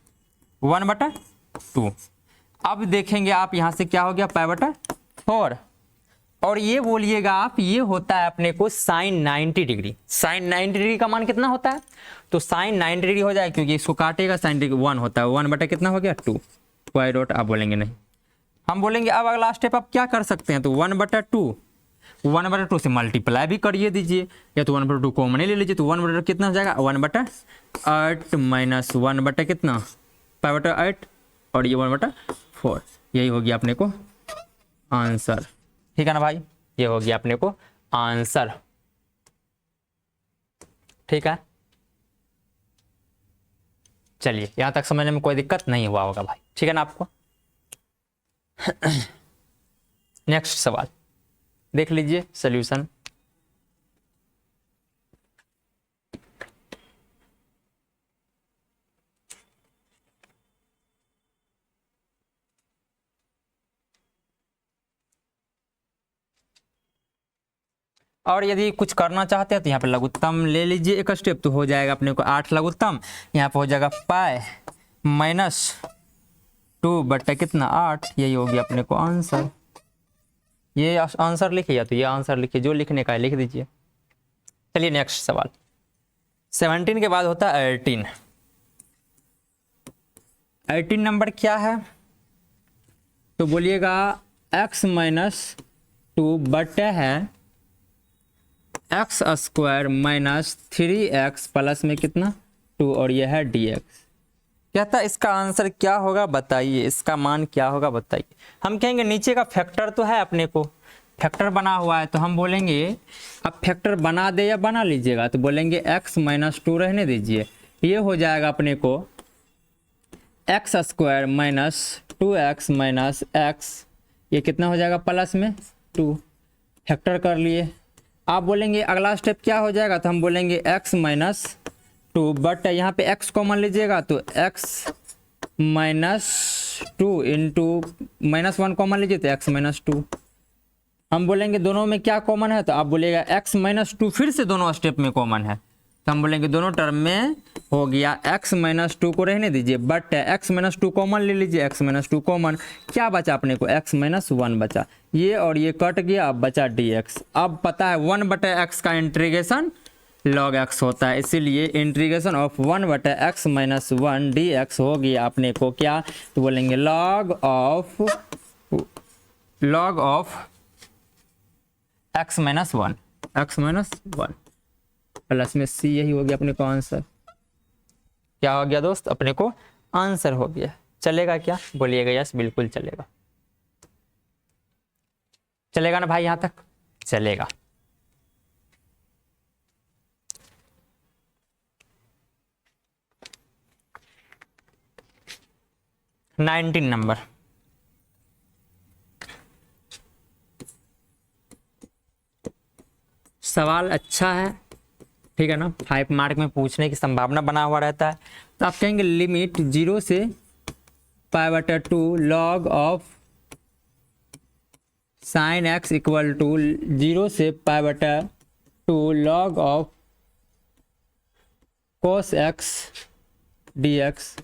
1/2। अब देखेंगे आप यहाँ से क्या हो गया π/4 और ये बोलिएगा आप, ये होता है अपने को साइन 90 डिग्री। साइन 90 डिग्री का मान कितना होता है तो साइन 90 डिग्री हो जाए, क्योंकि इसको काटेगा साइन डिग्री 1 होता है, 1 कितना हो गया 2 स्क्वायर रूट, आप बोलेंगे नहीं। हम बोलेंगे अब अगला स्टेप आप क्या कर सकते हैं तो 1/2 से मल्टीप्लाई भी करिए दीजिए, या तो 1/2 कॉमन ले लीजिए, तो 1/2 कितना हो जाएगा 1/8 माइनस 1 कितना π/8 और ये 1/4, यही हो गया अपने को आंसर। ठीक है ना भाई, ये हो गया अपने को आंसर। ठीक है, चलिए यहां तक समझने में कोई दिक्कत नहीं हुआ होगा भाई, ठीक है ना आपको। नेक्स्ट सवाल देख लीजिए सॉल्यूशन। और यदि कुछ करना चाहते हैं तो यहाँ पे लघुत्तम ले लीजिए एक स्टेप, तो हो जाएगा अपने को 8 लघुत्तम, यहाँ पे हो जाएगा π-2 बट्टा कितना 8, यही हो गया अपने को आंसर। ये आंसर लिखिए या तो ये आंसर लिखिए, जो लिखने का है लिख दीजिए। चलिए नेक्स्ट सवाल, 17 के बाद होता है 18। 18 नंबर क्या है तो बोलिएगा x-2 बटे है x² - 3x प्लस में कितना 2 और यह है dx। कहता है इसका आंसर क्या होगा बताइए, इसका मान क्या होगा बताइए। हम कहेंगे नीचे का फैक्टर तो है, अपने को फैक्टर बना हुआ है, तो हम बोलेंगे अब फैक्टर बना दे या बना लीजिएगा, तो बोलेंगे x-2 रहने दीजिए, ये हो जाएगा अपने को x² - 2x - x, ये कितना हो जाएगा प्लस में 2, फैक्टर कर लिए। आप बोलेंगे अगला स्टेप क्या हो जाएगा, तो हम बोलेंगे x-2 बट यहाँ पे x कॉमन लीजिएगा तो x-2 × -1 कॉमन लीजिए तो x-2। हम बोलेंगे दोनों में क्या कॉमन है, तो आप बोलेगा x-2 फिर से दोनों स्टेप में कॉमन है, तो हम बोलेंगे दोनों टर्म में हो गया x-2 को रहने दीजिए बट x-2 कॉमन ले लीजिए, x-2 कॉमन, क्या बचा अपने को x-1 बचा, ये और ये कट गया, अब बचा dx। अब पता है 1/x का इंटीग्रेशन log x होता है, इसीलिए इंटीग्रेशन ऑफ 1/x - 1 dx हो गया अपने को क्या, तो बोलेंगे log ऑफ x-1 प्लस में c, यही हो गया अपने को आंसर। क्या हो गया दोस्त, अपने को आंसर हो गया। चलेगा क्या बोलिएगा, यस बिल्कुल चलेगा। चलेगा ना भाई, यहां तक चलेगा। नाइनटीन नंबर, सवाल अच्छा है, ठीक है ना, 5 मार्क में पूछने की संभावना बना हुआ रहता है। तो आप कहेंगे लिमिट 0 से π/2 log of sine X equal to 0 से पाई बटा 2 log of cos X D X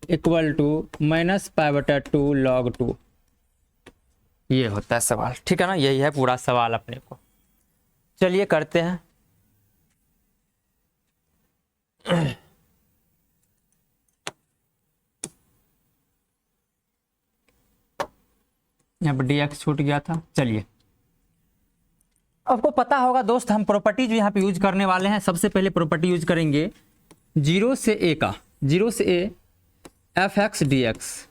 equal to minus pi बटा 2 लॉग 2। ये होता है सवाल, ठीक है ना, यही है पूरा सवाल अपने को। चलिए करते हैं। यहाँ पर डी एक्स छूट गया था। चलिए, आपको पता होगा दोस्त, हम प्रॉपर्टीज यहाँ पे यूज करने वाले हैं। सबसे पहले प्रॉपर्टी यूज करेंगे 0 से a का, 0 से a F x D x.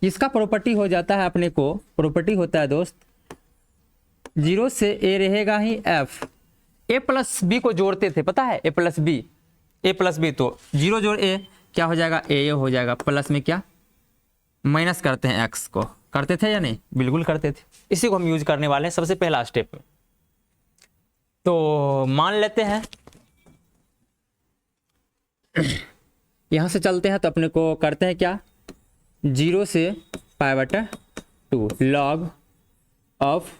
इसका प्रॉपर्टी हो जाता है अपने को, प्रॉपर्टी होता है दोस्त 0 से a रहेगा ही f, a प्लस बी को जोड़ते थे, पता है, a प्लस बी, तो 0 जोड़ a क्या हो जाएगा, a हो जाएगा, प्लस में क्या माइनस करते हैं x को, करते थे या नहीं, बिल्कुल करते थे। इसी को हम यूज करने वाले हैं सबसे पहला स्टेप में। तो मान लेते हैं यहाँ से चलते हैं, तो अपने को करते हैं क्या, 0 से पाई बटा 2 log of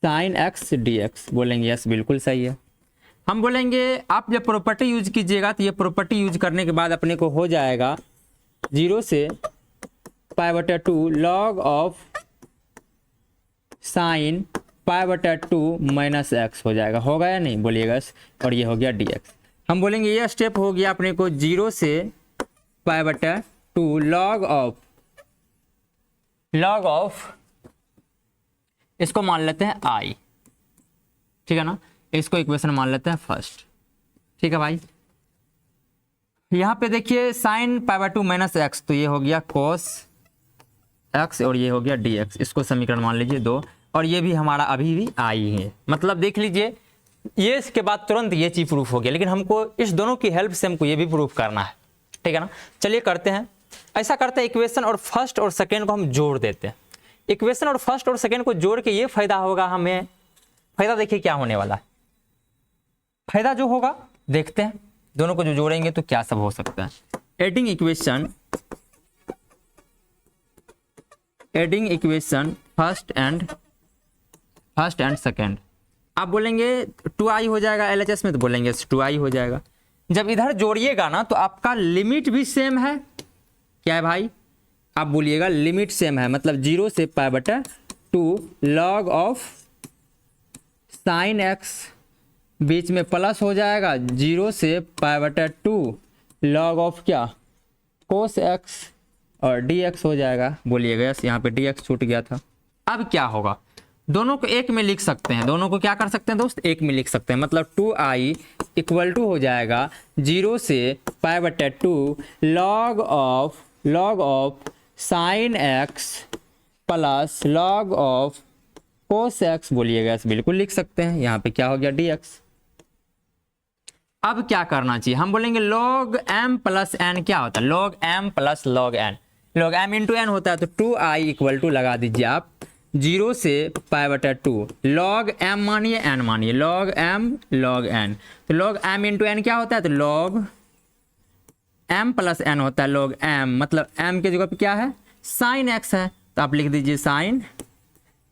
sine x D x. बोलेंगे यस बिल्कुल सही है। हम बोलेंगे आप जब प्रॉपर्टी यूज कीजिएगा तो ये प्रॉपर्टी यूज करने के बाद अपने को हो जाएगा 0 से पाई बटा 2 लॉग ऑफ साइन पाई बटा 2 माइनस एक्स हो जाएगा, होगा या नहीं, बोलिएगा। और ये हो गया डी एक्स। हम बोलेंगे ये स्टेप हो गया अपने को 0 से पाई बटा 2 लॉग ऑफ इसको मान लेते हैं आई, ठीक है ना, इसको इक्वेशन मान लेते हैं फर्स्ट, ठीक है भाई। यहाँ पे देखिए साइन पाई बटा 2 माइनस एक्स, तो ये हो गया कोस एक्स और ये हो गया डी एक्स। इसको समीकरण मान लीजिए 2, और ये भी हमारा अभी भी आई है। मतलब देख लीजिए, ये इसके बाद तुरंत ये चीज प्रूफ हो गया, लेकिन हमको इस दोनों की हेल्प से हमको ये भी प्रूफ करना है, ठीक है ना। चलिए करते हैं। ऐसा करते हैं, इक्वेशन और फर्स्ट और सेकेंड को हम जोड़ देते हैं। इक्वेशन और फर्स्ट और सेकेंड को जोड़ के ये फायदा होगा हमें, फायदा देखिए क्या होने वाला है। फायदा जो होगा देखते हैं, दोनों को जो जोड़ेंगे तो क्या सब हो सकता है। Adding equation first and second. आप बोलेंगे 2i हो जाएगा LHS में, तो बोलेंगे 2i हो जाएगा। जब इधर जोड़िएगा ना तो आपका लिमिट भी सेम है, क्या है भाई, आप बोलिएगा लिमिट सेम है। मतलब 0 से पाई बटा 2 लॉग ऑफ साइन एक्स, बीच में प्लस हो जाएगा 0 से पाई बटा 2 लॉग ऑफ क्या, कोस एक्स, और dx हो जाएगा। बोलिएगा यस, यहाँ पे dx छूट गया था। अब क्या होगा, दोनों को एक में लिख सकते हैं, दोनों को क्या कर सकते हैं दोस्त, एक में लिख सकते हैं। मतलब 2i इक्वल टू हो जाएगा 0 से पाई बटा 2 log of sine x plus log of cos x. बोलिएगा बिल्कुल लिख सकते हैं। यहाँ पे क्या हो गया dx। अब क्या करना चाहिए, हम बोलेंगे log m प्लस n क्या होता है, log m plus log n, log m into n होता है। तो 2i इक्वल टू लगा दीजिए आप 0 से पाई बटा 2 log m मानिए n मानिए, log m log n। तो log m इंटू n क्या होता है, तो log m प्लस n होता है log m। मतलब m के जगह पे क्या है, साइन x है, तो आप लिख दीजिए साइन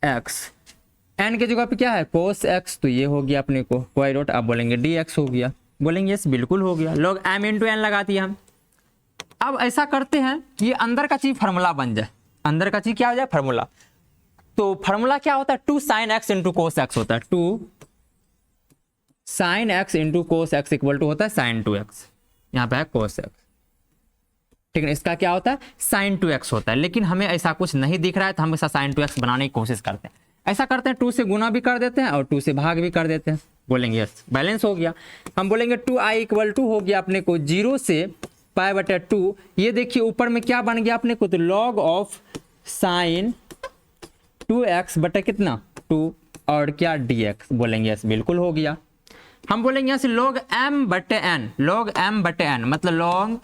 x। n के जगह पे क्या है, कोस x, तो ये हो गया अपने को कोई रोट, आप बोलेंगे dx हो गया। बोलेंगे यस बिल्कुल हो गया, log m इंटू n लगा दिया हम। अब ऐसा करते हैं, ये अंदर का चीज फार्मूला बन जाए, अंदर का चीज क्या हो जाए, फार्मूला। तो फार्मूला क्या होता है, 2 sine X into cos X होता है, 2 sine X into cos X equal to होता है साइन 2x। यहाँ पे है कोस एक्स, ठीक है। इसका क्या होता है, साइन 2x होता है। लेकिन हमें ऐसा कुछ नहीं दिख रहा है, तो हम ऐसा साइन 2x बनाने की कोशिश करते हैं। ऐसा करते हैं, 2 से गुना भी कर देते हैं और 2 से भाग भी कर देते हैं। बोलेंगे यस बैलेंस हो गया। हम बोलेंगे 2i इक्वल टू हो गया अपने को 0 से पाई बटा 2। ये देखिए ऊपर में क्या बन गया अपने को, तो लॉग ऑफ साइन 2x बटा कितना 2 और क्या dx। बोलेंगे यस बिल्कुल हो गया। हम बोलेंगे यहाँ से log m बटे n, log m बटे n, मतलब log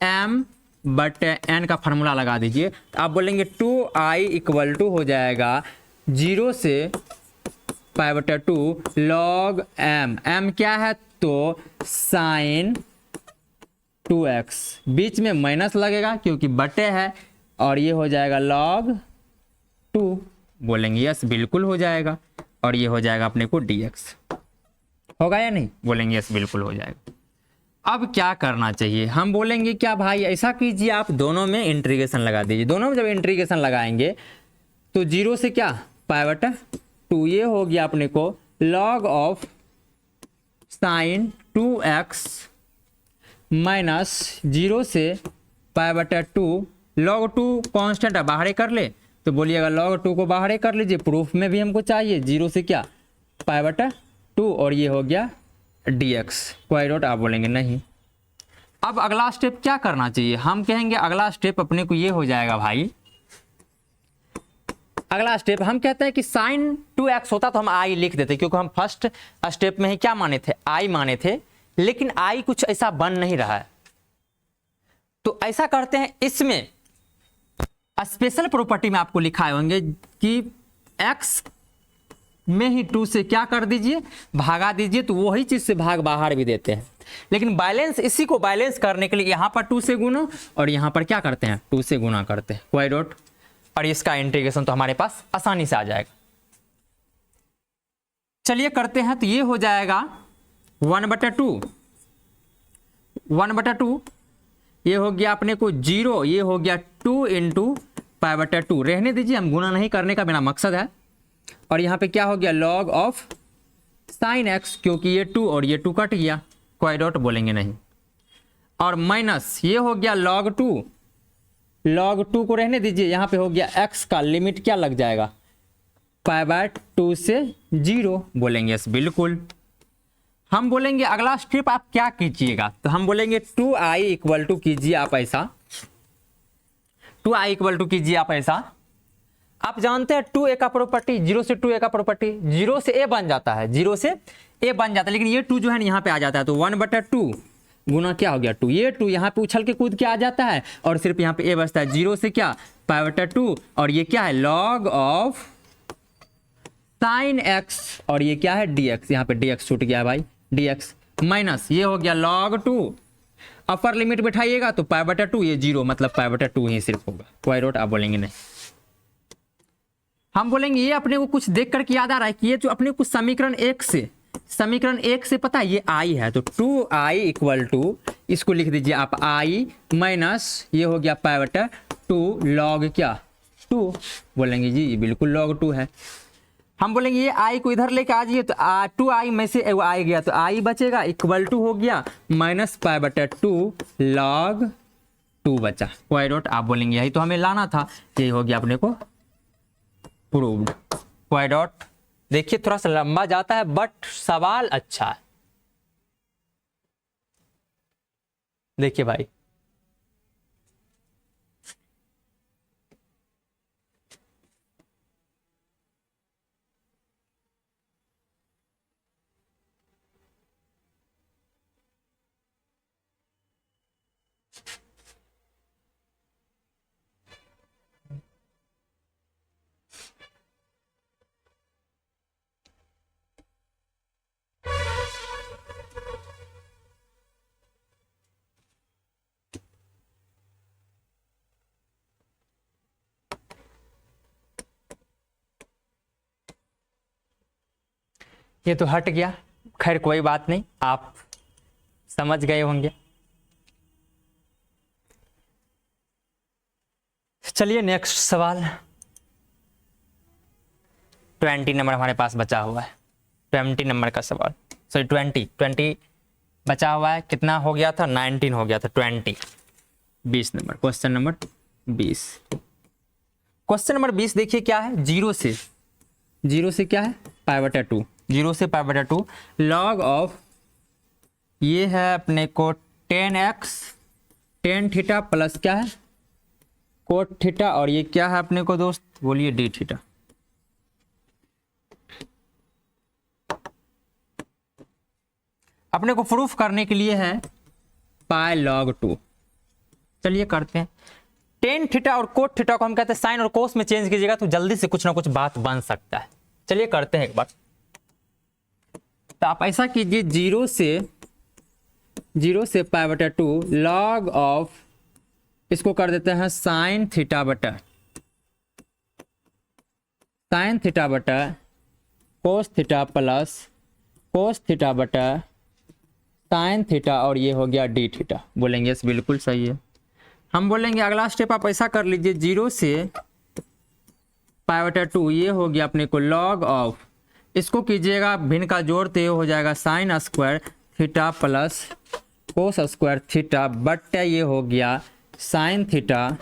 m बटे n का फार्मूला लगा दीजिए। आप बोलेंगे 2i इक्वल टू हो जाएगा 0 से पाई बटा 2 log m क्या है, तो साइन 2x, बीच में माइनस लगेगा क्योंकि बटे है, और ये हो जाएगा log 2। बोलेंगे यस बिल्कुल हो जाएगा, और ये हो जाएगा अपने को dx। होगा या नहीं? बोलेंगे यस बिल्कुल हो जाएगा। अब क्या करना चाहिए, हम बोलेंगे क्या भाई ऐसा कीजिए, आप दोनों में इंटीग्रेशन लगा दीजिए। दोनों में जब इंटीग्रेशन लगाएंगे तो 0 से क्या π/2, ये हो गया अपने को log of sign 2x minus 0 से π/2, log 2 कांस्टेंट है, बाहर कर ले तो बोलिएगा log 2 को बाहर कर लीजिए, प्रूफ में भी हमको चाहिए 0 से क्या π/2, और ये हो गया dx। कोई डॉट आप बोलेंगे नहीं। अब अगला स्टेप क्या करना चाहिए, हम कहेंगे अगला स्टेप अपने को ये हो जाएगा भाई, अगला स्टेप हम कहते हैं कि साइन 2x होता तो हम i लिख देते, क्योंकि हम फर्स्ट स्टेप में ही क्या माने थे, i माने थे, लेकिन i कुछ ऐसा बन नहीं रहा है। तो ऐसा करते हैं, इसमें स्पेशल प्रॉपर्टी में आपको लिखाए होंगे कि x में ही 2 से क्या कर दीजिए, भागा दीजिए, तो वही चीज से भाग बाहर भी देते हैं। लेकिन बैलेंस, इसी को बैलेंस करने के लिए यहाँ पर 2 से गुना और यहाँ पर क्या करते हैं 2 से गुना करते हैं, कोई डॉट, और इसका इंटीग्रेशन तो हमारे पास आसानी से आ जाएगा। चलिए करते हैं, तो ये हो जाएगा 1/2, 1/2, ये हो गया अपने को 0, ये हो गया 2 इंटू π/2, रहने दीजिए, हम गुना नहीं करने का मेरा मकसद है। और यहाँ पे क्या हो गया log ऑफ साइन x, क्योंकि ये 2 और ये 2 कट गया, कोई डॉट बोलेंगे नहीं, और माइनस ये हो गया log 2, log 2 को रहने दीजिए, यहाँ पे हो गया x का लिमिट क्या लग जाएगा π/2 से 0, बोलेंगे यस बिल्कुल। हम बोलेंगे अगला स्टेप आप क्या कीजिएगा, तो हम बोलेंगे 2i इक्वल टू कीजिए आप ऐसा, 2i इक्वल टू कीजिए आप ऐसा। आप जानते हैं 2a का प्रॉपर्टी, 0 से 2a का प्रॉपर्टी, 0 से a बन जाता है, 0 से a बन जाता है, लेकिन ये 2 जो है यहाँ पे आ जाता है, तो 1/2 गुना क्या हो गया 2, ये 2 यहाँ पे उछल के कूद के आ जाता है, और सिर्फ यहाँ पे a बचता है, 0 से क्या π/2, और ये क्या है log ऑफ साइन x, और ये क्या है dx, यहाँ पे dx छूट गया है भाई, dx माइनस ये हो गया log 2, अपर लिमिट बैठाइएगा तो π/2, ये 0 मतलब π/2 ही सिर्फ होगा, कोई डॉट आप बोलेंगे नहीं। हम बोलेंगे ये अपने को कुछ देख करके याद आ रहा है कि ये जो अपने को समीकरण 1 से पता है ये i है, तो 2i इक्वल टू, इसको लिख दीजिए आप i माइनस ये हो गया π/2 log क्या 2, बोलेंगे जी बिल्कुल log 2 है। हम बोलेंगे ये i को इधर लेके आ जाइए, तो 2i में से वो i गया तो i बचेगा, इक्वल टू हो गया माइनस π/2 log 2 बचा, कोई डॉट आप बोलेंगे यही तो हमें लाना था, यही हो गया अपने को प्रूव्ड, कोई डॉट। देखिए थोड़ा सा लंबा जाता है बट सवाल अच्छा है, देखिए भाई ये तो हट गया, खैर कोई बात नहीं, आप समझ गए होंगे। चलिए नेक्स्ट सवाल, 20 नंबर हमारे पास बचा हुआ है, 20 नंबर का सवाल, सॉरी 20 बचा हुआ है, कितना हो गया था 19 हो गया था, 20 number, question number 20। Question number 20 देखिए क्या है, 0 से क्या है π/2, 0 से π/2 log ऑफ ये है अपने को 10x tan थीटा प्लस क्या है कोट थीटा, और ये क्या है अपने को दोस्त बोलिए d थीटा। अपने को प्रूफ करने के लिए है पाई log 2। चलिए करते हैं, tan थीटा और कोट थीटा को हम कहते हैं साइन और कोस में चेंज कीजिएगा तो जल्दी से कुछ ना कुछ बात बन सकता है। चलिए करते हैं एक बार, तो आप ऐसा कीजिए 0 से π/2 log ऑफ, इसको कर देते हैं साइन थीटा बटा साइन थीटा बटा cos theta plus cos theta बटा साइन थीटा और ये हो गया डी थीटा। बोलेंगे यस बिल्कुल सही है। हम बोलेंगे अगला स्टेप आप ऐसा कर लीजिए, 0 से पाई बटा 2 ये हो गया अपने को लॉग ऑफ, इसको कीजिएगा भिन्न का जोड़ तो ये हो जाएगा sine square theta plus cos square theta बटा ये हो गया sine theta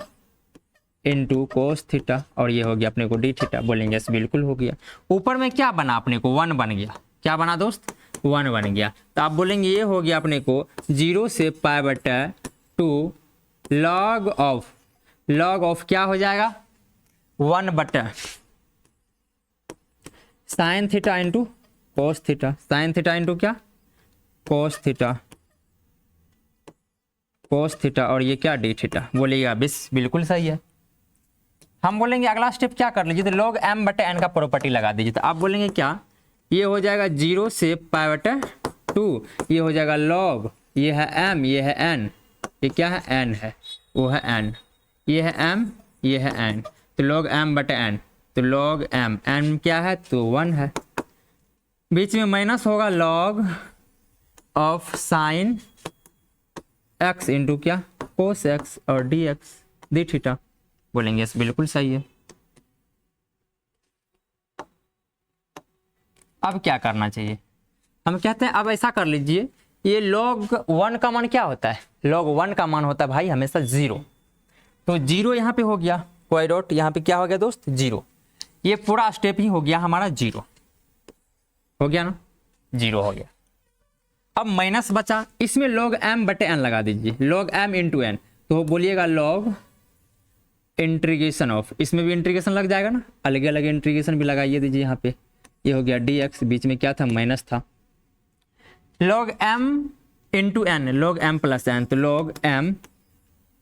into cos theta और ये हो गया अपने को डी थीटा। बोलेंगे यस बिल्कुल हो गया। ऊपर में क्या बना अपने को 1 बन गया, क्या बना दोस्त 1 बन गया। तो आप बोलेंगे ये हो गया अपने को 0 से पाई बटा 2 लॉग ऑफ क्या हो जाएगा 1 बटा sine theta into cos theta, sine theta into क्या कोस थीटा और ये क्या डी थीटा। बोलिएगा बिल्कुल सही है। हम बोलेंगे अगला स्टेप क्या कर लीजिए, तो log m बटे n का प्रॉपर्टी लगा दीजिए। तो आप बोलेंगे क्या, ये हो जाएगा 0 से पाई बटे 2, ये हो जाएगा log, ये है m, ये है n, ये क्या है n है, वो है n, ये है m, ये है n, तो log m बटे n, तो log m, n क्या है तो 1 है। बीच में माइनस होगा log of sign x into क्या कोस x और डी थीटा। बोलेंगे यस बिल्कुल सही है। अब क्या करना चाहिए, हम कहते हैं अब ऐसा कर लीजिए, ये log 1 का मान क्या होता है, log 1 का मान होता है भाई हमेशा 0, तो 0 यहाँ पे हो गया, कोई डॉट यहाँ पे क्या हो गया दोस्त 0, ये पूरा स्टेप ही हो गया हमारा 0 हो गया ना, 0 हो गया। अब माइनस बचा, इसमें log m बटे n लगा दीजिए, log m इंटू n, तो बोलिएगा log इंट्रीगेशन ऑफ, इसमें भी इंट्रीगेशन लग जाएगा ना, अलग अलग इंट्रीगेशन भी लगाइए दीजिए यहाँ पे, ये हो गया dx, बीच में क्या था माइनस था, log m into n, log m plus n, तो log m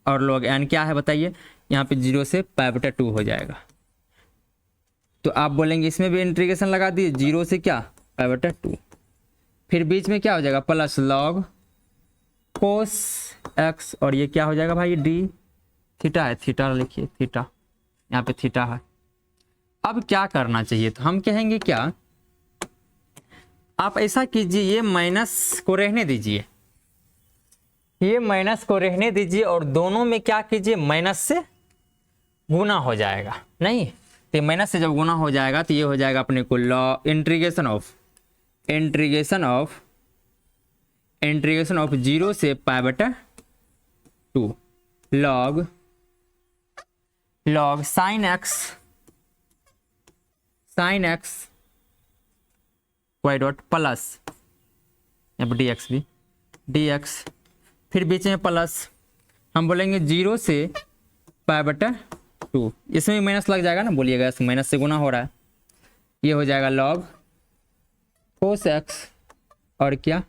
और log n क्या है बताइए, यहाँ पे 0 से पाई बटा 2 हो जाएगा। तो आप बोलेंगे इसमें भी इंट्रीगेशन लगा दीजिए 0 से क्या पाई बटा 2, फिर बीच में क्या हो जाएगा प्लस log कोस x और ये क्या हो जाएगा भाई डी थीटा है, थीटा लिखिए, थीटा यहाँ पे थीटा है। अब क्या करना चाहिए, तो हम कहेंगे क्या, आप ऐसा कीजिए, ये माइनस को रहने दीजिए, ये माइनस को रहने दीजिए और दोनों में क्या कीजिए माइनस से गुना हो जाएगा, नहीं तो माइनस से जब गुना हो जाएगा तो ये हो जाएगा अपने को लॉ इंट्रीगेशन ऑफ 0 से पाई बटा 2 log sine X Y dot plus यहाँ पर dx भी dx, फिर बीच में प्लस, हम बोलेंगे 0 से पाई बटा 2, इसमें भी माइनस लग जाएगा ना, बोलिएगा माइनस से गुना हो रहा है, ये हो जाएगा log कोस x और क्या,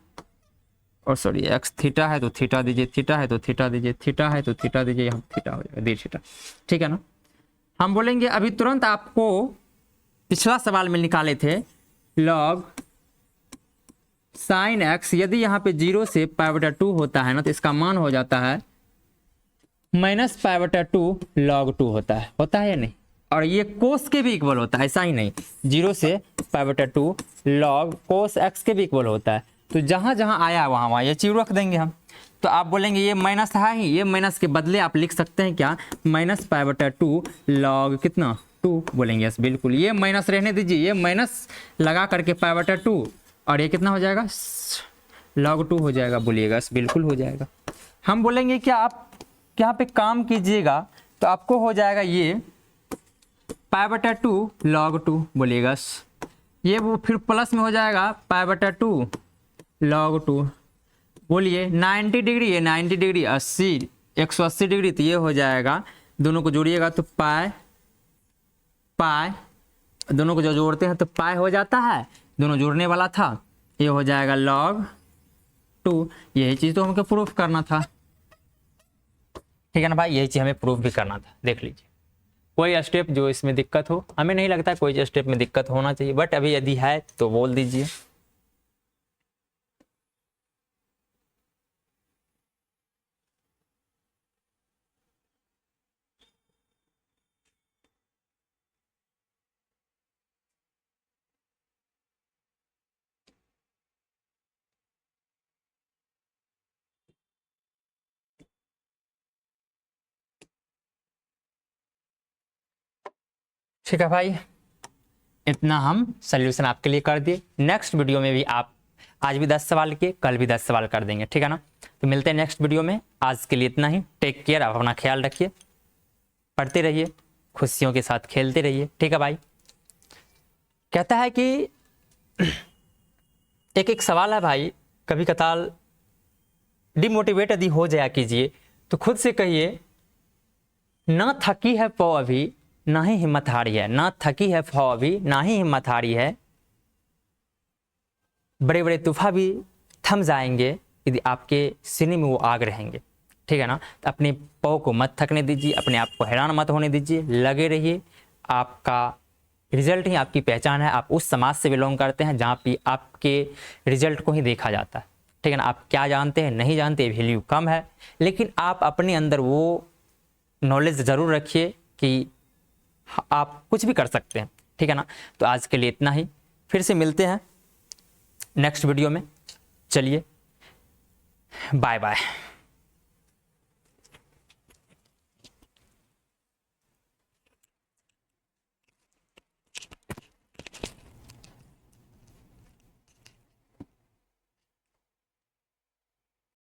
और सॉरी एक्स थीटा है तो थीटा दीजिए, थीटा है तो थीटा दीजिए, थीटा है तो थीटा दीजिए, यहाँ थीटा हो जाएगा डी थीटा, ठीक है ना। हम बोलेंगे अभी तुरंत आपको पिछला सवाल में निकाले थे log साइन एक्स, यदि यहाँ पे 0 से पाई बटा 2 होता है ना तो इसका मान हो जाता है माइनस पाई बटा 2 log 2 होता है या नहीं, और ये कोस के भी इक्वल होता है, ऐसा ही नहीं 0 से पाई बटा 2 log कोस एक्स के भी इक्वल होता है, तो जहाँ जहाँ आया वहाँ ये चीज रख देंगे हम। तो आप बोलेंगे ये माइनस है ही, ये माइनस के बदले आप लिख सकते हैं क्या माइनस पाई बटा 2 लॉग कितना 2, बोलेंगे यस बिल्कुल, ये माइनस रहने दीजिए, ये माइनस लगा करके पाई बटा 2 और ये कितना हो जाएगा log 2 हो जाएगा, बोलिएगा यस बिल्कुल हो जाएगा। हम बोलेंगे क्या आप यहाँ पे काम कीजिएगा तो आपको हो जाएगा ये पाई बटा 2 log 2, बोलिएगा ये वो फिर प्लस में हो जाएगा पाई बटा 2 log 2, बोलिए 90 डिग्री है, 90 डिग्री 80 180 डिग्री, तो ये हो जाएगा, दोनों को जोड़िएगा तो पाई दोनों को जो जोड़ते हैं तो पाई हो जाता है, दोनों जोड़ने वाला था, ये हो जाएगा log 2, यही चीज़ तो हमको प्रूफ करना था, ठीक है ना भाई, यही चीज़ हमें प्रूफ भी करना था। देख लीजिए कोई स्टेप जो इसमें दिक्कत हो, हमें नहीं लगता है कोई स्टेप में दिक्कत होना चाहिए, बट अभी यदि है तो बोल दीजिए। ठीक है भाई, इतना हम सोल्यूशन आपके लिए कर दिए। नेक्स्ट वीडियो में भी आप आज भी 10 सवाल किए, कल भी 10 सवाल कर देंगे, ठीक है ना। तो मिलते हैं नेक्स्ट वीडियो में, आज के लिए इतना ही। टेक केयर, आप अपना ख्याल रखिए, पढ़ते रहिए, खुशियों के साथ खेलते रहिए, ठीक है भाई। कहता है कि एक सवाल है भाई, कभी कताल डिमोटिवेट यदि हो जाया कीजिए तो खुद से कहिए, ना थकी है पौ अभी ना ही हिम्मत हारी है, ना थकी है पौ अभी ना ही हिम्मत हारी है, बड़े बड़े तूफान भी थम जाएंगे यदि आपके सीने में वो आग रहेंगे, ठीक है ना। तो अपने पौ को मत थकने दीजिए, अपने आप को हैरान मत होने दीजिए, लगे रहिए। आपका रिजल्ट ही आपकी पहचान है। आप उस समाज से बिलोंग करते हैं जहाँ पे आपके रिजल्ट को ही देखा जाता है, ठीक है ना। आप क्या जानते हैं नहीं जानते, वैल्यू कम है, लेकिन आप अपने अंदर वो नॉलेज ज़रूर रखिए कि आप कुछ भी कर सकते हैं, ठीक है ना। तो आज के लिए इतना ही, फिर से मिलते हैं नेक्स्ट वीडियो में। चलिए, बाय बाय।